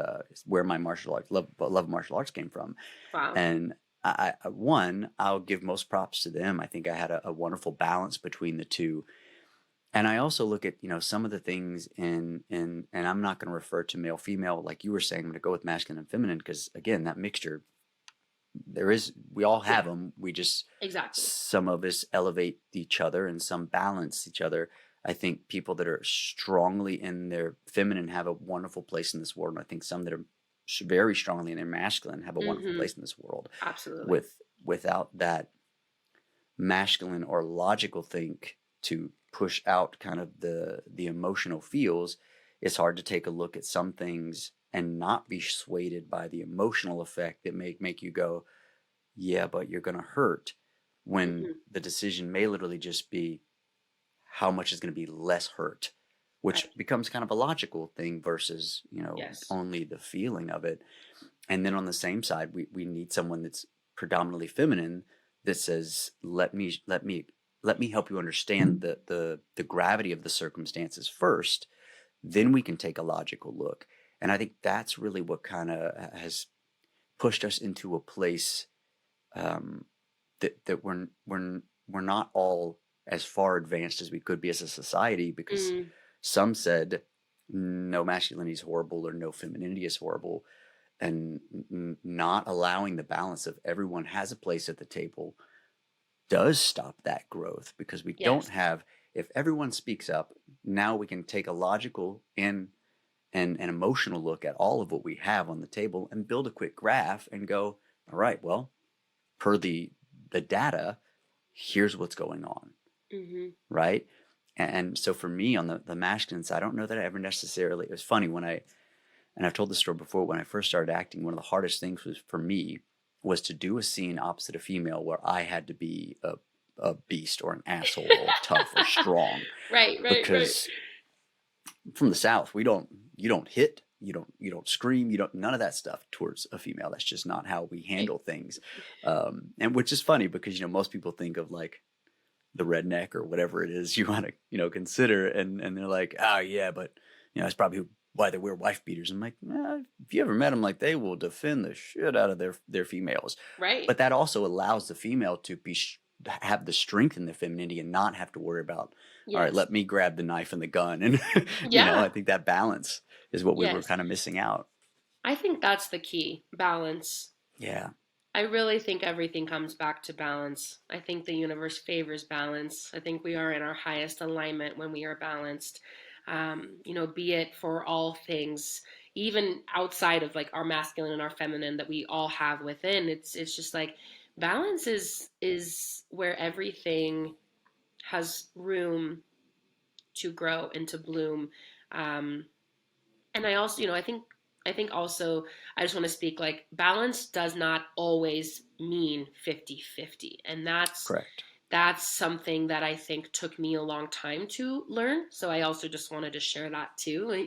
where my martial arts love of martial arts came from. Wow. And I'll give most props to them. I think I had a wonderful balance between the two. And I also look at, some of the things and I'm not going to refer to male, female, like you were saying. I'm going to go with masculine and feminine, because again, that mixture, we all Yeah, have them. We just, exactly. some of us elevate each other and some balance each other. I think people that are strongly in their feminine have a wonderful place in this world. And I think some that are very strongly in their masculine have a wonderful Hmm. place in this world. Absolutely. Without that masculine or logical think to push out kind of the emotional feels, it's hard to take a look at some things and not be swayed by the emotional effect that make you go, yeah, but you're going to hurt, when Hmm. the decision may literally just be how much is going to be less hurt, which Right. becomes kind of a logical thing versus, Yes. only the feeling of it. And then on the same side, we need someone that's predominantly feminine that says, let me help you understand the gravity of the circumstances first, then we can take a logical look. And I think that's really what kind of has pushed us into a place, um, that we're not all as far advanced as we could be as a society, because Mm. some said no masculinity is horrible or no femininity is horrible, and not allowing the balance of everyone has a place at the table does stop that growth, because we don't Yes. have, if everyone speaks up, now we can take a logical and an emotional look at all of what we have on the table and build a quick graph and go, all right, well, per the data, here's what's going on, Hmm. right? And so for me on the masculine side, I don't know that I ever necessarily, it was funny and I've told this story before, when I first started acting, one of the hardest things was for me was to do a scene opposite a female where I had to be a beast or an asshole or tough or strong, Right. Right. Right. because from the South, you don't hit, you don't scream, you don't, none of that stuff towards a female. That's just not how we Right. handle things. And which is funny, because, most people think of like the redneck or whatever it is you want to, consider. And they're like, oh yeah, but that's probably why they wear wife beaters. I'm like, if you ever met them, like, they will defend the shit out of their females. Right. But that also allows the female to have the strength in the femininity and not have to worry about, all right, Yes. let me grab the knife and the gun. And, I Yeah. think that balance is what we were Yes. kind of missing out. I think that's the key balance. Yeah. I really think everything comes back to balance. I think the universe favors balance. I think we are in our highest alignment when we are balanced. Be it for all things, even outside of like our masculine and our feminine that we all have within. It's just like balance is where everything has room to grow and to bloom. Um, and I also, I think also I just want to speak like balance does not always mean 50-50, and Correct. that's something that I think took me a long time to learn. So I also just wanted to share that too.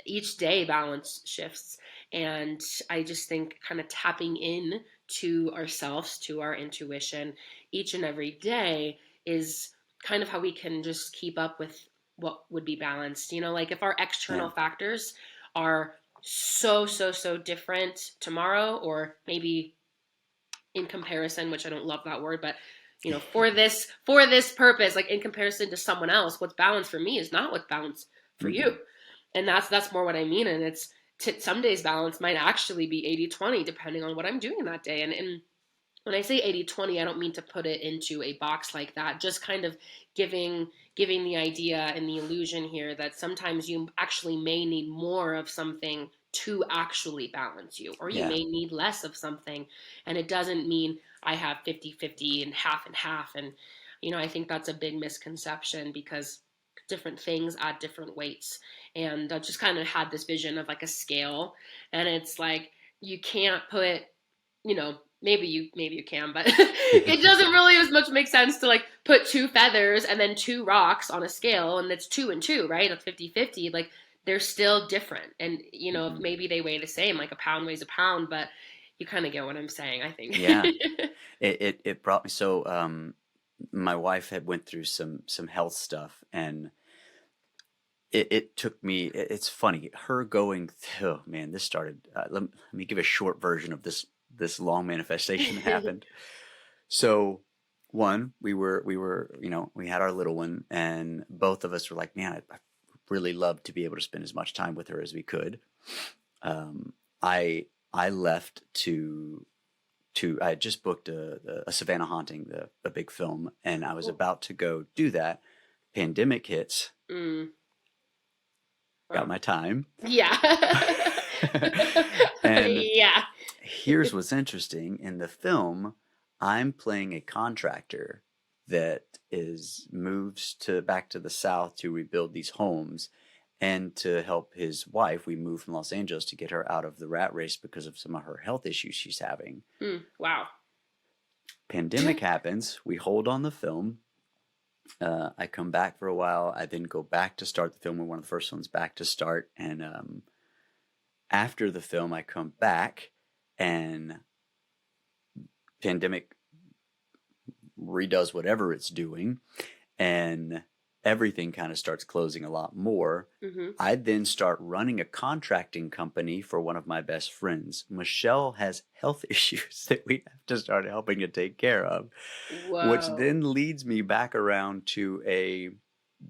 Each day balance shifts, and I just think kind of tapping in to ourselves, to our intuition, each and every day is kind of how we can just keep up with what would be balanced. Like if our Yeah. external factors are so different tomorrow, or maybe in comparison, which I don't love that word, but for this purpose, like in comparison to someone else, what's balanced for me is not what's balanced for Hmm. you. And that's more what I mean. And it's some days balance might actually be 80-20 depending on what I'm doing that day. And when I say 80-20, I don't mean to put it into a box like that. Just kind of giving the idea and the illusion here that sometimes you actually may need more of something to actually balance you, or you Yeah. may need less of something. And it doesn't mean I have 50-50 and half and half. And I think that's a big misconception, because different things add different weights. And I just kind of had this vision of like a scale, and it's like you can't put, maybe you can, but it doesn't really as much make sense to like put two feathers and then two rocks on a scale, and it's 2 and 2, right? That's 50-50. Like they're still different. And Hmm. maybe they weigh the same, like a pound weighs a pound, but you kind of get what I'm saying, I think. Yeah. It brought me so my wife had went through some health stuff, and it took me it's funny, her going through, oh man, this started let me give a short version of this long manifestation that happened. So one, we were we had our little one, and both of us were like, man, I really love to be able to spend as much time with her as we could. um I left to I had just booked a Savannah Haunting, the big film, and I was Cool. about to go do that. Pandemic hits, Mm, got wow. my time. Yeah. And Yeah. here's what's interesting. In the film, I'm playing a contractor that is moves to back to the South to rebuild these homes, and to help his wife. We moved from Los Angeles to get her out of the rat race because of some of her health issues she's having. Wow. Pandemic happens. We hold on the film. I come back for a while. I then go back to start the film. We're one of the first ones back to start. And after the film, I come back, and pandemic redoes whatever it's doing, and everything kind of starts closing a lot more. Hmm. I then start running a contracting company for one of my best friends. Michelle has health issues that we have to start helping to take care of, which Whoa. then leads me back around to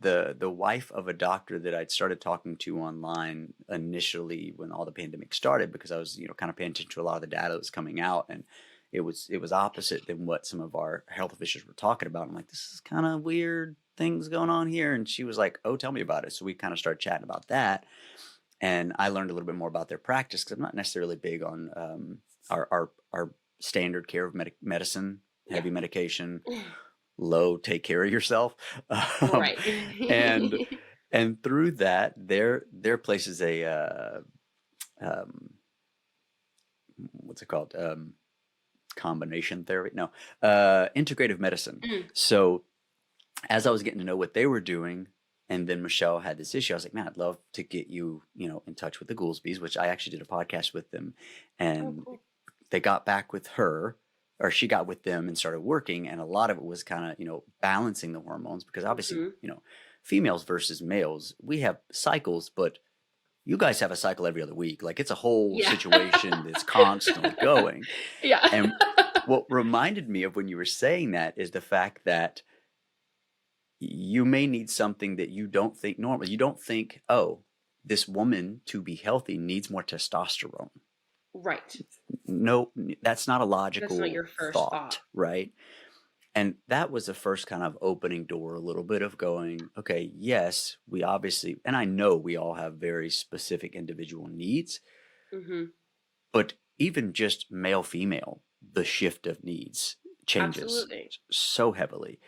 the wife of a doctor that I'd started talking to online initially when all the pandemic started, because I was kind of paying attention to a lot of the data that was coming out, and it was opposite than what some of our health officials were talking about. I'm like, this is kind of weird things going on here, and she was like, oh, tell me about it. So we kind of started chatting about that, and I learned a little bit more about their practice, because I'm not necessarily big on our standard care of medicine, Yeah. heavy medication, low take care of yourself. um, Right. and and through that, their place is a um, what's it called, combination therapy, no, integrative medicine. Mm, So as I was getting to know what they were doing, and then Michelle had this issue, I was like, man, I'd love to get in touch with the Goolsbys, which I actually did a podcast with them, oh, and cool. they got back with her, or she got with them and started working, and a lot of it was kind of balancing the hormones, because obviously, Hmm. females versus males, we have cycles, but you guys have a cycle every other week. Like, it's a whole Yeah. situation that's constantly going. Yeah. And what reminded me of when you were saying that is the fact that you may need something that you don't think normal. You don't think, oh, this woman to be healthy needs more testosterone. Right. No, that's not a That's not logical your first thought. thought, right? And that was the first kind of opening door a little bit of going, okay, yes, we obviously, and I know we all have very specific individual needs, Mm-hmm. but even just male female, the shift of needs changes Absolutely. so heavily.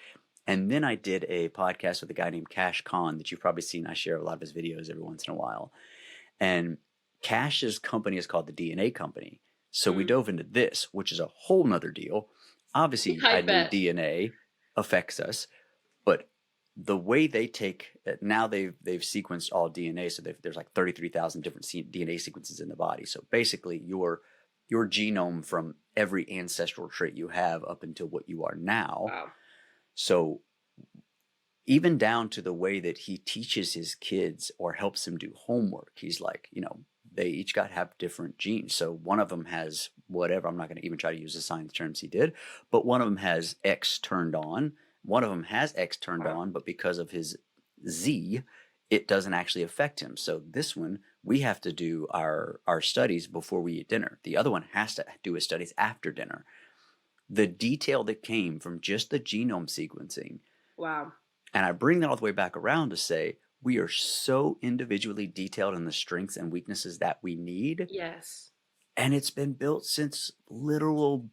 And then I did a podcast with a guy named Cash Khan that you've probably seen. I share a lot of his videos every once in a while. And Cash's company is called the DNA Company. So we Mm. dove into this, which is a whole nother deal. Obviously, I I knew bet. DNA affects us, but the way they take now they've sequenced all DNA, so there's like 33,000 different DNA sequences in the body. So basically, your genome from every ancestral trait you have up until what you are now. Wow. So even down to the way that he teaches his kids or helps them do homework, he's like, they each got have different genes. So one of them has whatever, I'm not going to even try to use the science terms he did, but one of them has X turned on. One of them has X turned Wow. on, but because of his Z, it doesn't actually affect him. So this one, we have to do our studies before we eat dinner. The other one has to do his studies after dinner. The detail that came from just the genome sequencing. Wow. And I bring that all the way back around to say we are so individually detailed in the strengths and weaknesses that we need. Yes. And it's been built since literal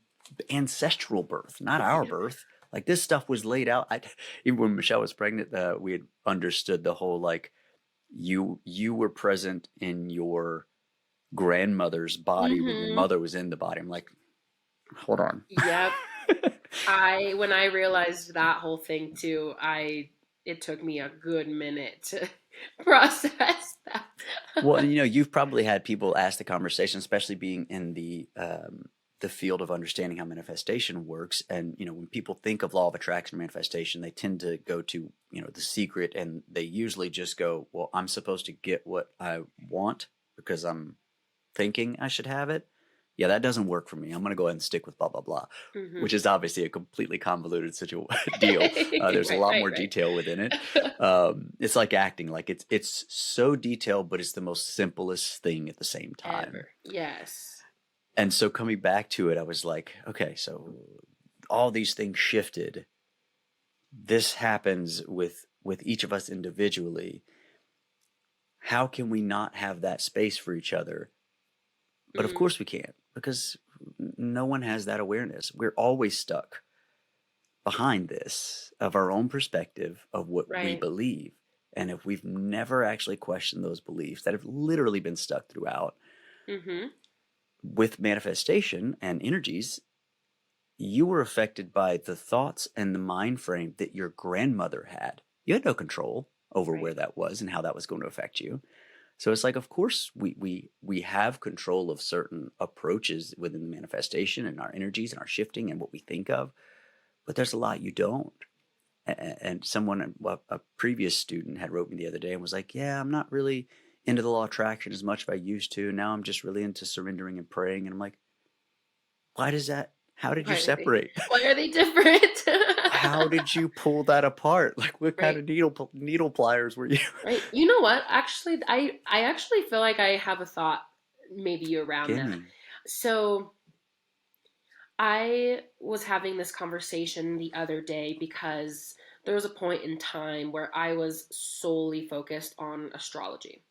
ancestral birth, not our Yeah. birth. Like this stuff was laid out. Even when Michelle was pregnant, we had understood the whole like you were present in your grandmother's body when your Mm-hmm. mother was in the body. I'm like, hold on. Yep. When I realized that whole thing too, it took me a good minute to process that. Well, you've probably had people ask the conversation, especially being in the field of understanding how manifestation works. And when people think of law of attraction manifestation, they tend to go to the secret, and they usually just go, "Well, I'm supposed to get what I want because I'm thinking I should have it." Yeah, that doesn't work for me. I'm going to go ahead and stick with blah blah blah, Mm-hmm. which is obviously a completely convoluted deal. There's a lot more detail within it. It's like acting. Like it's so detailed, but it's the most simplest thing at the same time. Ever. Yes. And so coming back to it, I was like, okay, so all these things shifted. This happens with each of us individually. How can we not have that space for each other? But of course we can't, because no one has that awareness. We're always stuck behind this of our own perspective of what we Right. believe. And if we've never actually questioned those beliefs that have literally been stuck throughout, Mm-hmm. with manifestation and energies, you were affected by the thoughts and the mind frame that your grandmother had. You had no control over Right. where that was and how that was going to affect you. So it's like, of course, we have control of certain approaches within the manifestation and our energies and our shifting and what we think of, but there's a lot you don't. And someone, a previous student, had wrote me the other day and was like, "Yeah, I'm not really into the law of attraction as much as I used to. Now I'm just really into surrendering and praying." And I'm like, why does that? How did you separate? Why are they different? How did you pull that apart? Like, what kind Right. of needle pliers were you? Right. You know what? Actually, I actually feel like I have a thought maybe around Give that. me. So I was having this conversation the other day because there was a point in time where I was solely focused on astrology.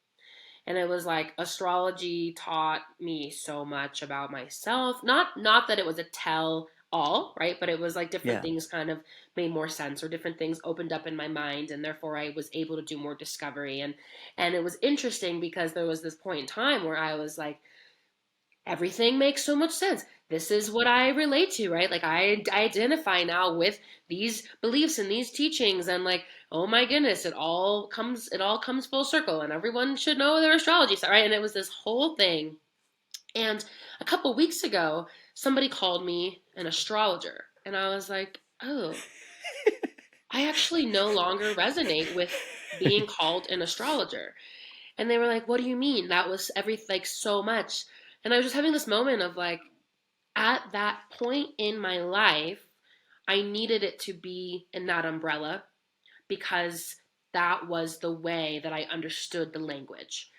And it was like astrology taught me so much about myself. Not that it was a tell all, right? But it was like different Yeah. things kind of made more sense, or different things opened up in my mind, and therefore I was able to do more discovery. And it was interesting because there was this point in time where I was like, everything makes so much sense. This is what I relate to, right? Like I identify now with these beliefs and these teachings, and like, oh my goodness, it all comes full circle, and everyone should know their astrology, right? And it was this whole thing. And a couple weeks ago, somebody called me an astrologer, and I was like, oh, I actually no longer resonate with being called an astrologer. And they were like, what do you mean? That was like so much. And I was just having this moment of like, at that point in my life, I needed it to be in that umbrella because that was the way that I understood the language,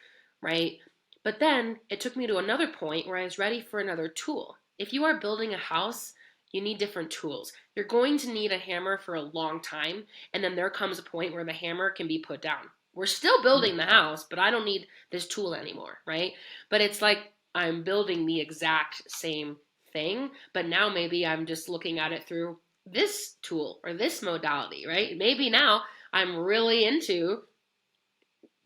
right? But then it took me to another point where I was ready for another tool. If you are building a house, you need different tools. You're going to need a hammer for a long time, and then there comes a point where the hammer can be put down. We're still Mm. building the house, but I don't need this tool anymore, right? But it's like I'm building the exact same thing, but now maybe I'm just looking at it through this tool or this modality, right? Maybe now I'm really into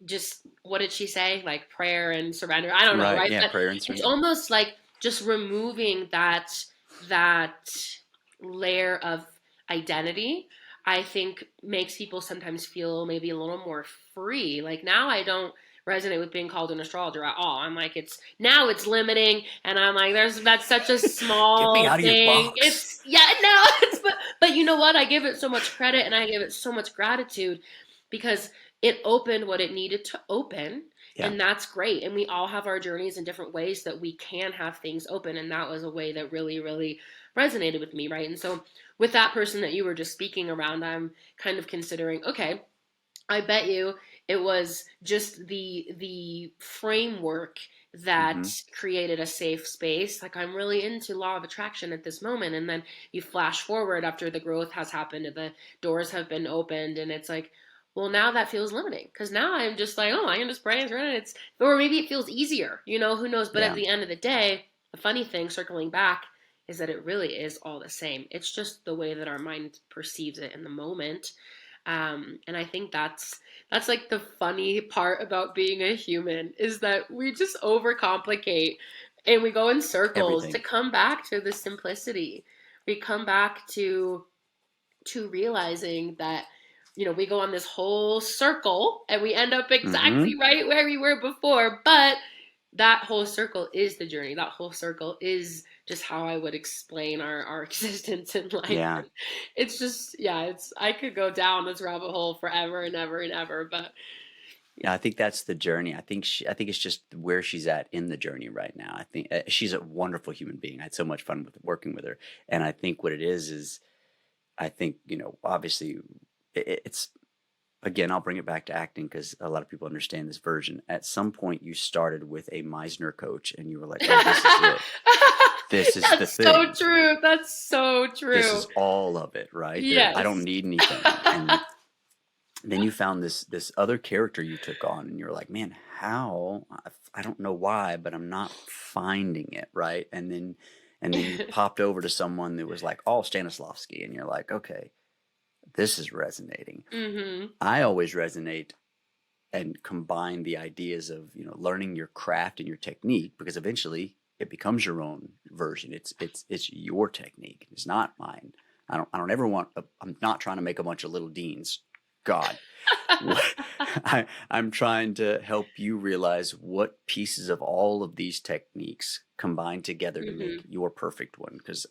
just, what did she say? Like prayer and surrender. I don't know, Right. right? Yeah. But Prayer and it's surrender. almost like just removing that layer of identity, I think makes people sometimes feel maybe a little more free. Like now I don't resonate with being called an astrologer at all. I'm like, it's limiting, and I'm like, that's such a Get me small out of your thing. box. It's yeah, no, it's but you know what? I give it so much credit and I give it so much gratitude because it opened what it needed to open, Yeah. and that's great. And we all have our journeys in different ways that we can have things open, and that was a way that really really resonated with me, right? And so with that person that you were just speaking around, I'm kind of considering, okay, I bet you it was just the framework that Mm-hmm. created a safe space. Like I'm really into law of attraction at this moment, and then you flash forward after the growth has happened and the doors have been opened, and it's like, well, now that feels limiting because now I'm just like, oh, I can just pray and surrender. It's or maybe it feels easier, who knows? But at Yeah. the end of the day, the funny thing, circling back, is that it really is all the same. It's just the way that our mind perceives it in the moment. And I think that's like the funny part about being a human is that we just overcomplicate and we go in circles to Everything. come back to the simplicity. We come back to realizing that we go on this whole circle and we end up Mm-hmm. exactly right where we were before, but that whole circle is the journey. That whole circle is just how I would explain our existence in life. Yeah. And it's just, yeah, it's I could go down this rabbit hole forever and ever and ever, but Yeah, I think that's the journey. I think it's just where she's at in the journey right now. I think she's a wonderful human being. I had so much fun with working with her, and I think what it is I think obviously it's again I'll bring it back to acting because a lot of people understand this version. At some point, you started with a Meisner coach, and you were like, "Oh, this is it. This is the that's so thing. true. That's so This true. is all of it, right? There, I don't Yes. need anything." And then you found this other character you took on, and you're like, man, how? I don't know why, but I'm not finding it, right? And then you popped over to someone that was like all Stanislavski, and you're like, okay, this is resonating. Mhm. I always resonate and combine the ideas of learning your craft and your technique because eventually it becomes your own version. It's your technique. It's not mine. I don't ever want. I'm not trying to make a bunch of little Deans. God, I'm trying to help you realize what pieces of all of these techniques combine together to make Mhm. your perfect one. Because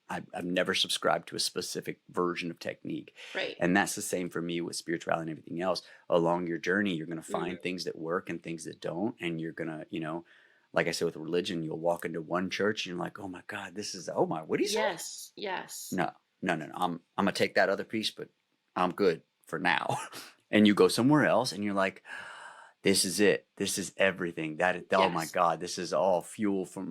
I've never subscribed to a specific version of technique. Right. And that's the same for me with spirituality and everything else. Along your journey, you're going to Mhm. find things that work and things that don't. And you're going to, like I said with religion, you'll walk into one church and you're like, oh my God, this is, oh my, what do you say? Yes. Yes. No, no, no, no. I'm going to take that other piece, but I'm good for now. And you go somewhere else and you're like, this is it. This is everything. That is, oh my Yes. God, this is all fuel for,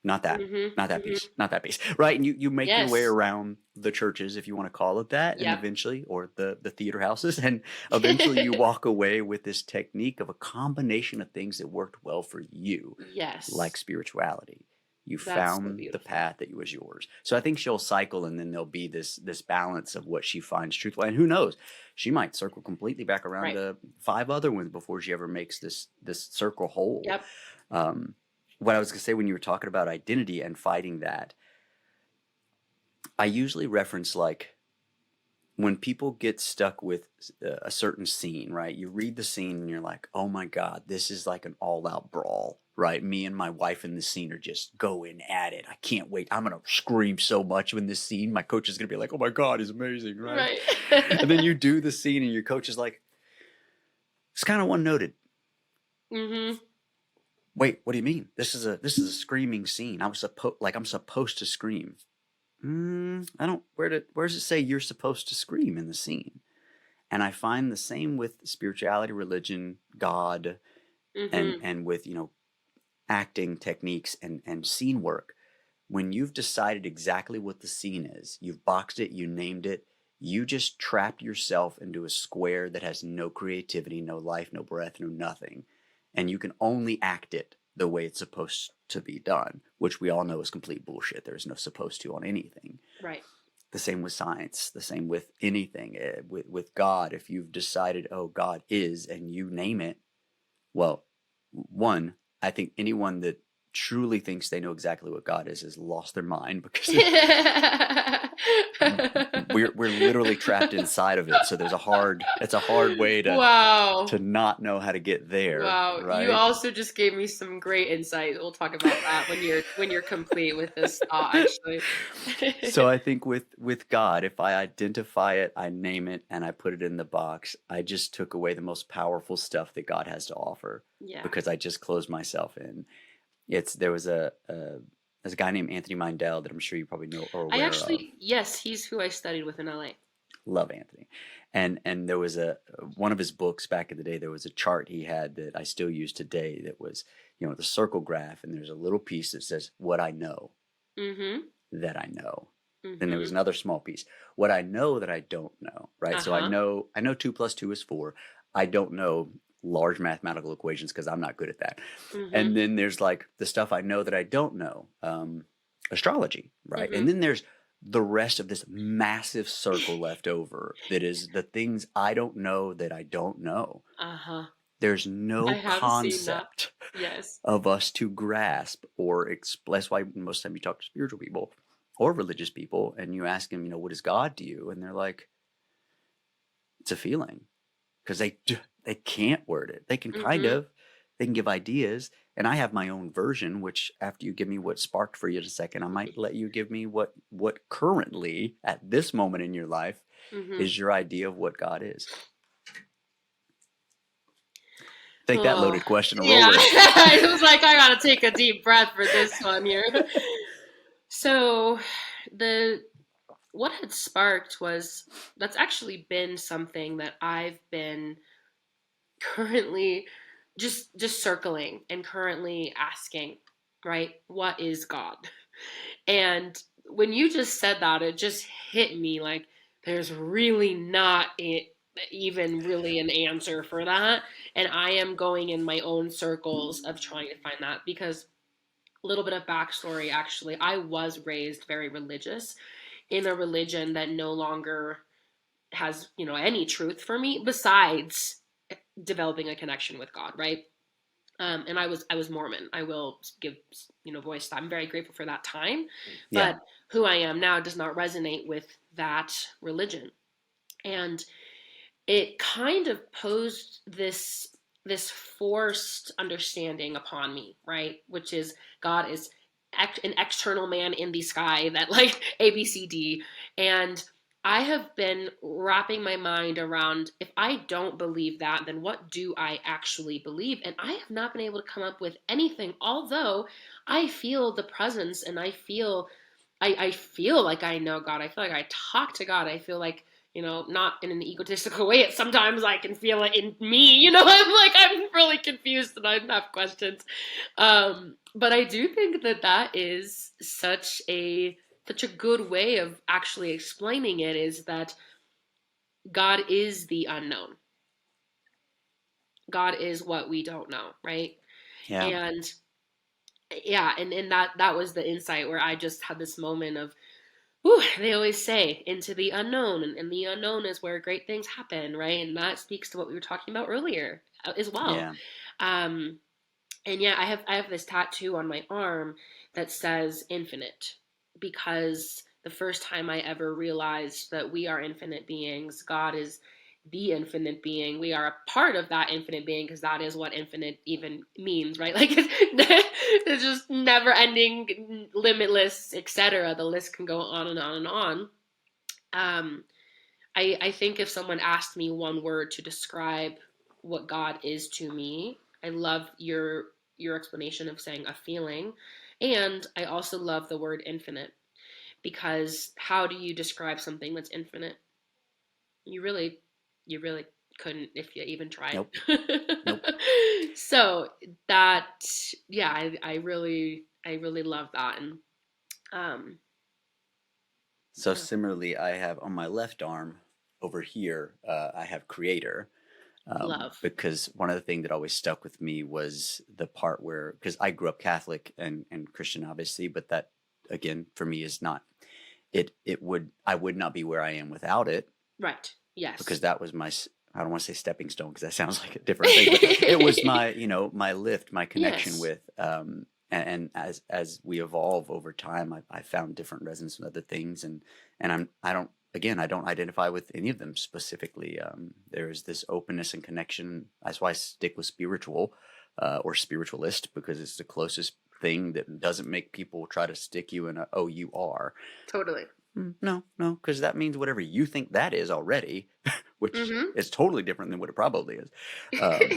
not that. Mhm. Not that Mhm. piece. Not that piece. Right. And you make your way Yes. around the churches, if you want to call it that, and Yep. eventually, or the theater houses, and eventually you walk away with this technique of a combination of things that worked well for you, like Yes. spirituality. You That's so found the beautiful. path that was yours. So I think she'll cycle, and then there'll be this balance of what she finds truthful. And who knows, she might circle completely back around Right. to 5 other ones before she ever makes this circle whole. Yep. Um, what I was going to say when you were talking about identity and fighting that, I usually reference like when people get stuck with a certain scene, right? You read the scene and you're like, oh my God, this is like an all out brawl, right? Me and my wife in this scene are just going at it. I can't wait. I'm going to scream so much in this scene. My coach is going to be like, oh my God, it's amazing, right? Right. And then you do the scene and your coach is like, it's kind of one noted. Mhm. Wait, what do you mean? This is a screaming scene. I'm supposed to scream. I don't. Where does it say you're supposed to scream in the scene? And I find the same with spirituality, religion, God. and with, acting techniques and scene work. When you've decided exactly what the scene is, you've boxed it, you named it, you just trapped yourself into a square that has no creativity, no life, no breath, no nothing. And you can only act it the way it's supposed to be done, which we all know is complete bullshit. There's no supposed to on anything. Right. The same with science, the same with anything. With God, if you've decided, oh, God is, and you name it, well, one, I think anyone that truly thinks they know exactly what God is has lost their mind, because we're literally trapped inside of it. So it's a hard way Wow. to not know how to get there. Wow. Right? You also just gave me some great insight. We'll talk about that when you're complete with this thought, actually. So I think with God, if I identify it, I name it, and I put it in the box, I just took away the most powerful stuff that God has to offer, Yeah. because I just closed myself in. There was there's a guy named Anthony Mindell that I'm sure you probably know or aware of. Yes, he's who I studied with in LA. Love Anthony. And there was one of his books back in the day, there was a chart he had that I still use today that was, the circle graph, and there's a little piece that says what I know that I know. Then there was another small piece, what I know that I don't know, right? So I know 2 + 2 is 4. I don't know large mathematical equations because I'm not good at that. And then there's like the stuff I know that I don't know, astrology, right? And then there's the rest of this massive circle left over that is the things I don't know that I don't know. There's no concept of us to grasp or explain. That's why most of the time you talk to spiritual people or religious people and you ask them, what is God to you? And they're like, it's a feeling. Because they can't word it. They can they can give ideas. And I have my own version, which after you give me what sparked for you in a second, I might let you give me what currently at this moment in your life is your idea of what God is. Take that loaded question and roll with it. It was like, I gotta take a deep breath for this one here. So what had sparked was, that's actually been something that I've been currently just circling and currently asking, right? What is God? And when you just said that, it just hit me like there's really not even really an answer for that. And I am going in my own circles of trying to find that, because a little bit of backstory, actually, I was raised very religious in a religion that no longer has, any truth for me besides developing a connection with God, right? And I was Mormon. I will give, voice. I'm very grateful for that time, but who I am now does not resonate with that religion. And it kind of posed this forced understanding upon me, right? Which is God is an external man in the sky that like ABCD. And I have been wrapping my mind around, if I don't believe that, then what do I actually believe? And I have not been able to come up with anything, although I feel the presence and I feel like I know God. I feel like I talk to God. I feel like, not in an egotistical way. Sometimes I can feel it in me, I'm really confused and I have questions. But I do think that is such a good way of actually explaining it, is that God is the unknown. God is what we don't know, right? Yeah. And that was the insight where I just had this moment of, they always say into the unknown, and the unknown is where great things happen, right? And that speaks to what we were talking about earlier as well. Yeah. And I have this tattoo on my arm that says infinite, because the first time I ever realized that we are infinite beings, God is the infinite being. We are a part of that infinite being, because that is what infinite even means, right? Like it's just never ending, limitless, etc. The list can go on and on and on. I think if someone asked me one word to describe what God is to me, I love your explanation of saying a feeling, and I also love the word infinite, because how do you describe something that's infinite? You really couldn't if you even tried. Nope. Nope. So that, yeah, I really love that. And um, So yeah, similarly, I have on my left arm over here, I have creator. love. Because one of the things that always stuck with me was the part where, because I grew up Catholic and Christian, obviously, but that again for me is not I would not be where I am without it, Right. because Yes. that was my I don't want to say stepping stone because that sounds like a different thing, but it was my my lift, my connection Yes. with and as we evolve over time, I found different resonance with other things, and I don't identify with any of them specifically. There is this openness and connection. That's why I stick with spiritual or spiritualist, because it's the closest thing that doesn't make people try to stick you in a, oh, you are. Totally. No, no, because that means whatever you think that is already, which Mm-hmm. is totally different than what it probably is. Um,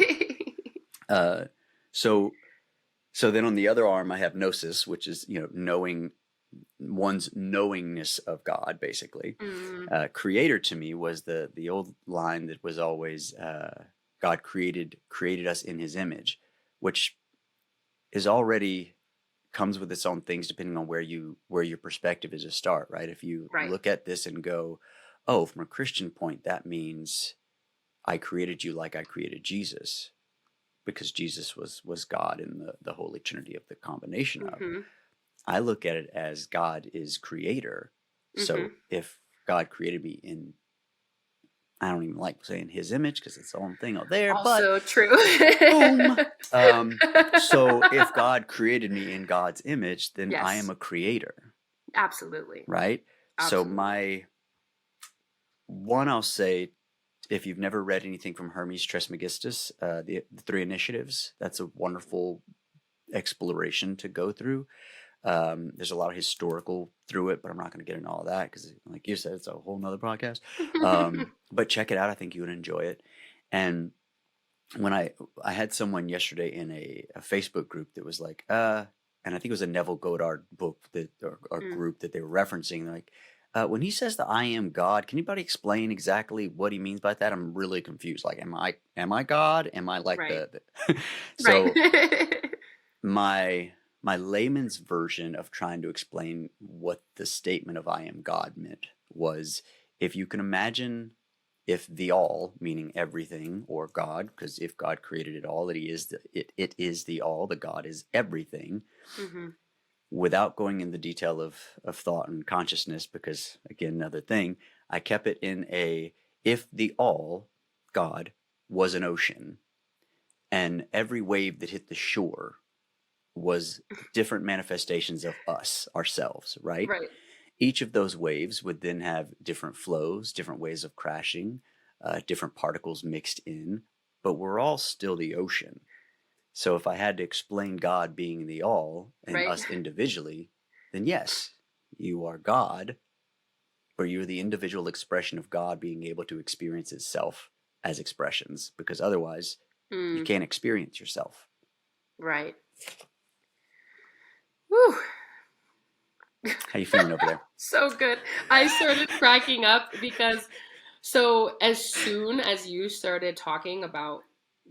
uh, so, so then on the other arm, I have gnosis, which is knowing one's knowingness of God, basically. Mm, Creator to me was the old line that was always God created us in His image, which is already comes with its own things depending on where your perspective is to start, right? If you right. look at this and go, oh, from a Christian point, that means I created you like I created Jesus, because Jesus was God in the Holy Trinity of the combination of. Mm-hmm. I look at it as God is creator. Mm-hmm. So if God created me in, I don't even like saying His image because it's the own thing out there, but Also true. boom. So if God created me in God's image, then I am Yes. a creator, Absolutely. right? So Absolutely. my one, I'll say, if you've never read anything from Hermes Trismegistus, the Three Initiatives, that's a wonderful exploration to go through. There's a lot of historical through it, but I'm not going to get into all of that because, like you said, it's a whole nother podcast. But check it out. I think you would enjoy it. And when I had someone yesterday in a Facebook group that was like, and I think it was a Neville Goddard book that or Mm, group that they were referencing. They're like, when he says the I am God, can anybody explain exactly what he means by that? I'm really confused. Like, am I God? Am I like right. the Right. so my layman's version of trying to explain what the statement of I am God meant was, if you can imagine, if the all, meaning everything, or God, because if God created it all, it is the all, the God is everything, Mm-hmm. without going in the detail of thought and consciousness, because again, another thing, I kept it in a, if the all, God, was an ocean, and every wave that hit the shore was different manifestations of us, ourselves, right? Right. Each of those waves would then have different flows, different ways of crashing, different particles mixed in, but we're all still the ocean. So if I had to explain God being the all and Right. us individually, then yes, you are God, or you're the individual expression of God being able to experience itself as expressions, because otherwise you Mm, can't experience yourself. right. Whew. How you feeling over there? So good. I started cracking up because so as soon as you started talking about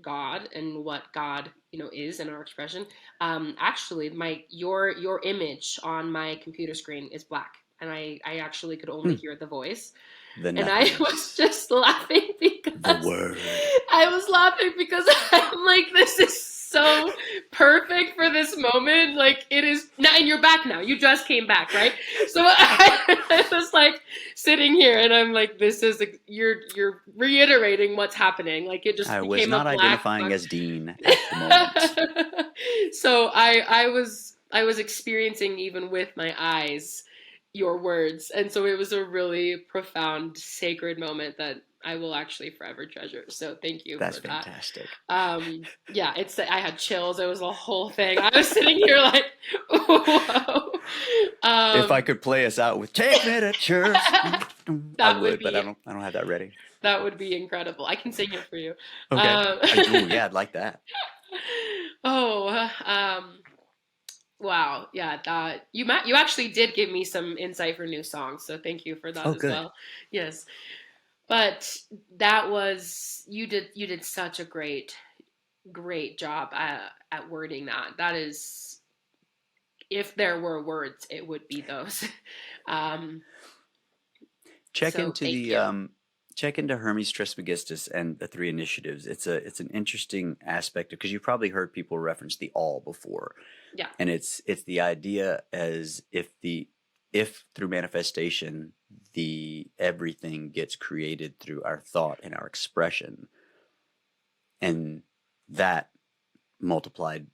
God and what God, is in our expression, actually your image on my computer screen is black. And I actually could only Hmm. hear the voice. The And I was nothingness. just laughing The because word. I was laughing because I'm like, this is so perfect for this moment. Like it is now, and you're back now. You just came back, right? So I was like sitting here, and I'm like, this is you're reiterating what's happening. Like it just I was became a not black identifying book. as Dean at the moment. So I was experiencing even with my eyes your words, and so it was a really profound sacred moment that I will actually forever treasure. So thank you That's for that. fantastic. Yeah, I had chills. It was a whole thing. I was sitting here like, whoa. If I Um, could play us out with "Take Me to Church," I that would would, but be I don't have that ready. that would be incredible. I can sing it for you. Okay. Um, Oh yeah, I'd like that. oh, wow. Yeah, that you actually did give me some insight for new songs. So thank you for that Oh as good. well. Yes. But that was you did such a great job at wording that. That is, if there were words, it would be those. um, Check so into thank the you. check into Hermes Trismegistus and the three initiatives. It's an interesting aspect because you've probably heard people reference the all before, Yeah. and it's the idea as if through manifestation the everything gets created through our thought and our expression, and that multiplied,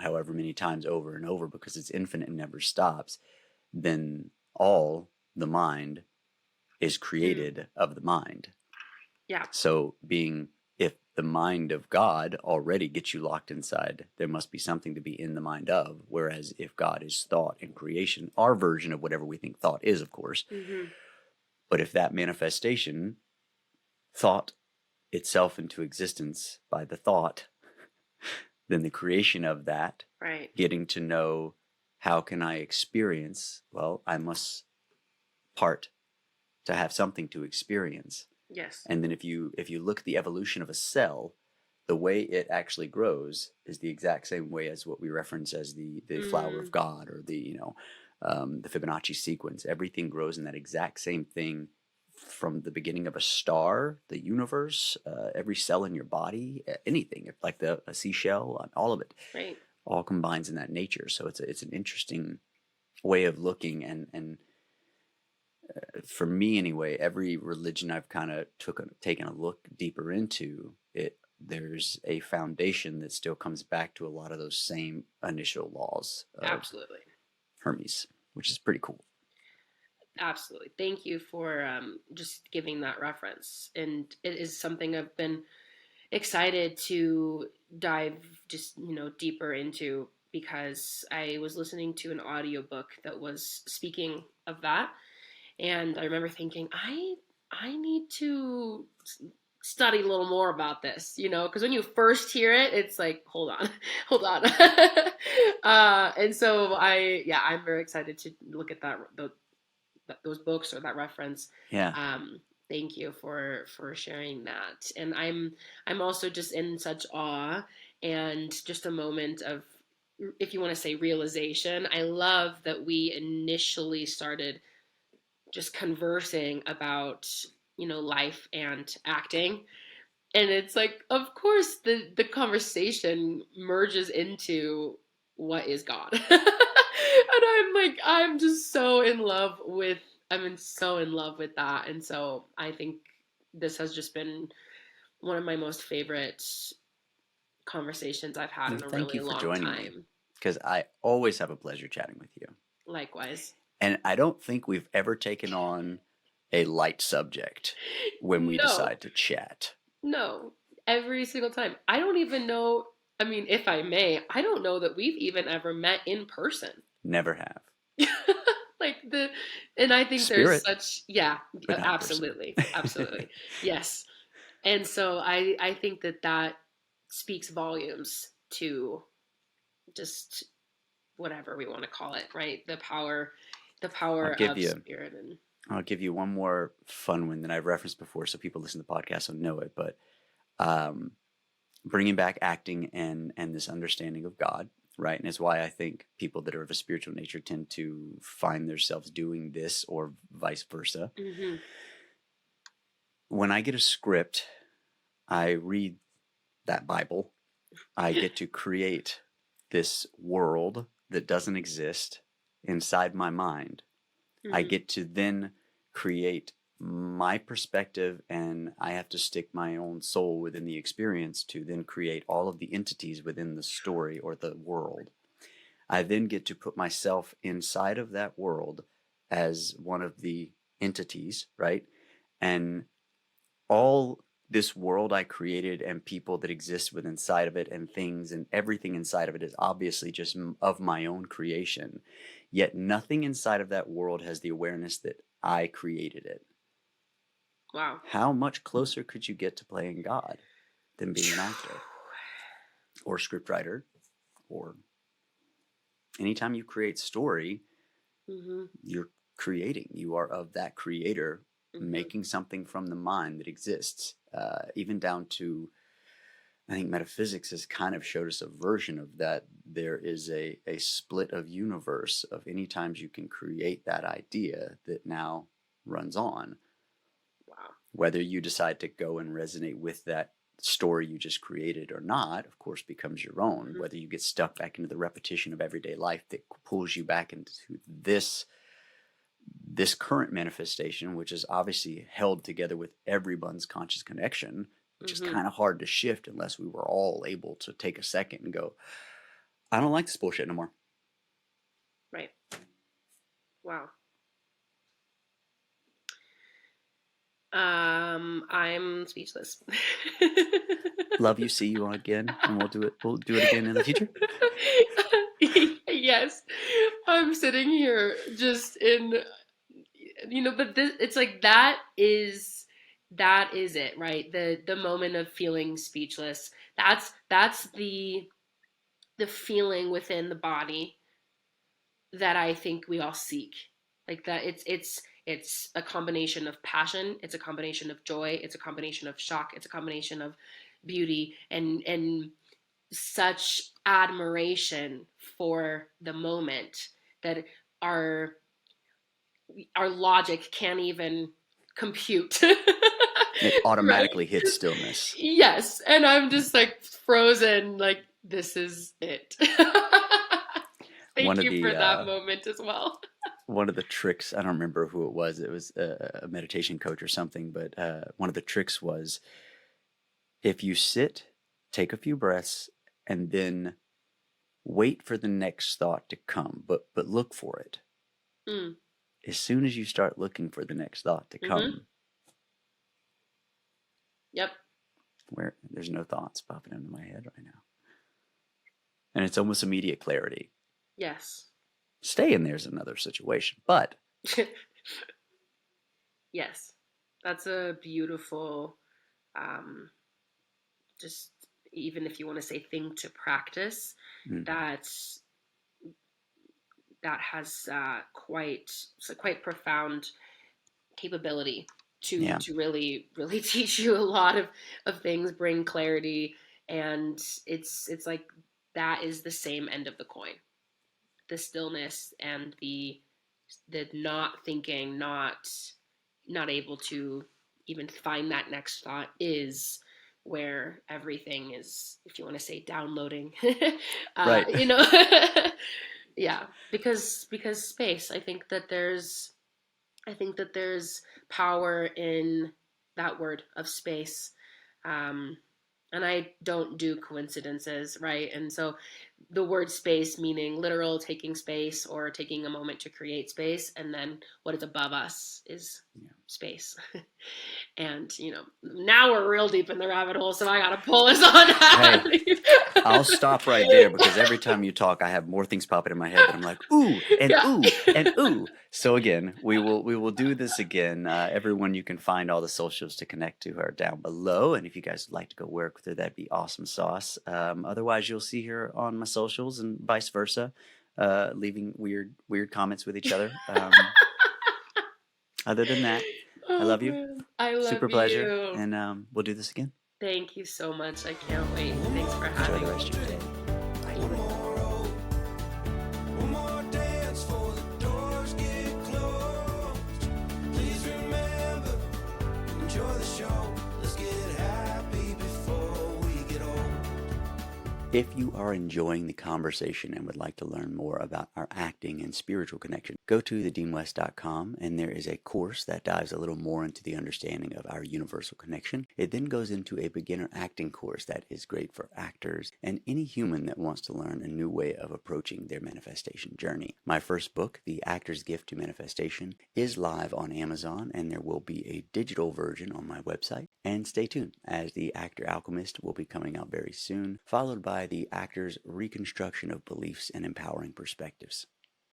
however many times over and over because it's infinite and never stops, then all the mind is Mm, created of the mind. yeah. So being if the mind of God already gets you locked inside, there must be something to be in the mind of. Whereas if God is thought and creation, our version of whatever we think thought is, of course. Hmm. But if that manifestation thought itself into existence by the thought, then the creation of that, Right. getting to know how can I experience, well, I must part to have something to experience. Yes. And then if you look at the evolution of a cell, the way it actually grows is the exact same way as what we reference as the flower of Mm, God or the Fibonacci sequence. Everything grows in that exact same thing from the beginning of a star, the universe, every cell in your body, anything like a seashell, all of it, right. all combines in that nature. So it's an interesting way of looking and for me anyway, every religion I've kind of taken a look deeper into it, there's a foundation that still comes back to a lot of those same initial laws of Absolutely. Hermes, which is pretty cool. Absolutely. Thank you for just giving that reference. And it is something I've been excited to dive just, deeper into because I was listening to an audiobook that was speaking of that. And I remember thinking, I need to study a little more about this, because when you first hear it, it's like, hold on, hold on. And so I'm very excited to look at those books or that reference. Yeah. Thank you for sharing that. And I'm also just in such awe and just a moment of, if you want to say, realization. I love that we initially started just conversing about life and acting, and it's like, of course, the conversation merges into what is God. And I'm like, so in love with that. And so I think this has just been one of my most favorite conversations I've had And in a thank really you for long joining me time. because I always have a pleasure chatting with you. Likewise. And I don't think we've ever taken on a light subject when we No, decide to chat. no. Every single time. I don't even know, I mean, if I may, I don't know that we've even ever met in person. Never have. Like and I think there's Spirit, such, yeah, but not in person. absolutely, absolutely, yes. And so I think that speaks volumes to just whatever we want to call it, right? The power I'll give of you spirit. And I'll give you one more fun one that I've referenced before, so people listen to the podcast will know it. But um, bringing back acting and this understanding of God, right? And it's why I think people that are of a spiritual nature tend to find themselves doing this or vice versa. hmm When I get a script, I read that Bible. I get to create this world that doesn't exist inside my mind. I hmm get to then create my perspective, and I have to stick my own soul within the experience to then create all of the entities within the story or the world. I then get to put myself inside of that world as one of the entities, right? And all this world I created and people that exist within inside of it and things and everything inside of it is obviously just of my own creation. Yet nothing inside of that world has the awareness that I created it. wow. How much closer could you get to playing God than being an actor or scriptwriter? Or anytime you create story, hmm you're creating. You are of that creator making something from the mind that exists, even down to, I think metaphysics has kind of showed us a version of that. There is a split of universe of any times you can create that idea that now runs on. Wow. Whether you decide to go and resonate with that story you just created or not, of course, becomes your own. Whether you get stuck back into the repetition of everyday life that pulls you back into this current manifestation, which is obviously held together with everyone's conscious connection, which is kind of hard to shift unless we were all able to take a second and go, I don't like this bullshit no more. Right. Wow. I'm speechless. Love you, see you again, and we'll do it again in the future. Yes. I'm sitting here just in, but it's like that is it, right? The moment of feeling speechless. That's the feeling within the body that I think we all seek. Like that it's a combination of passion, it's a combination of joy, it's a combination of shock, it's a combination of beauty and such admiration for the moment that our logic can't even compute. It automatically Right? hits stillness. Yes, and I'm just like frozen, like this is it. Thank you for that moment as well. One of the tricks, I don't remember who it was a meditation coach or something, but one of the tricks was, if you sit, take a few breaths, and then wait for the next thought to come, but look for it. As soon as you start looking for the next thought to come, yep, where there's no thoughts popping into my head right now, and it's almost immediate clarity. Yes. Staying there's another situation, but yes, that's a beautiful, just even if you want to say thing to practice, that has quite profound capability to really teach you a lot of things, bring clarity, and it's like that is the same end of the coin. The stillness and the not thinking, not able to even find that next thought is where everything is, if you want to say, downloading. right. Yeah, because space. I think that there's power in that word of space. And I don't do coincidences, right? And so the word space meaning literal taking space or taking a moment to create space, and then what is above us is space. And now we're real deep in the rabbit hole, so I gotta pull us on out. Hey, I'll stop right there, because every time you talk I have more things popping in my head, and I'm like, ooh and ooh and ooh. So again, we will do this again. Everyone, you can find all the socials to connect to her down below, and if you guys would like to go work with her, that'd be awesome sauce. Otherwise, you'll see her on my socials and vice versa, leaving weird comments with each other. Other than that, I love you. Man. I love Super you. pleasure, and we'll do this again. Thank you so much. I can't wait. Thanks for Enjoy having the me. rest of your day. One more dance for the doors get closed. Please remember, enjoy the show. Let's get happy before we get old. If you are enjoying the conversation and would like to learn more about our acting and spiritual connection, go to thedeanwest.com, and there is a course that dives a little more into the understanding of our universal connection. It then goes into a beginner acting course that is great for actors and any human that wants to learn a new way of approaching their manifestation journey. My first book, The Actor's Gift to Manifestation, is live on Amazon, and there will be a digital version on my website. And stay tuned, as The Actor Alchemist will be coming out very soon, followed by The Actor's Reconstruction of Beliefs and Empowering Perspectives.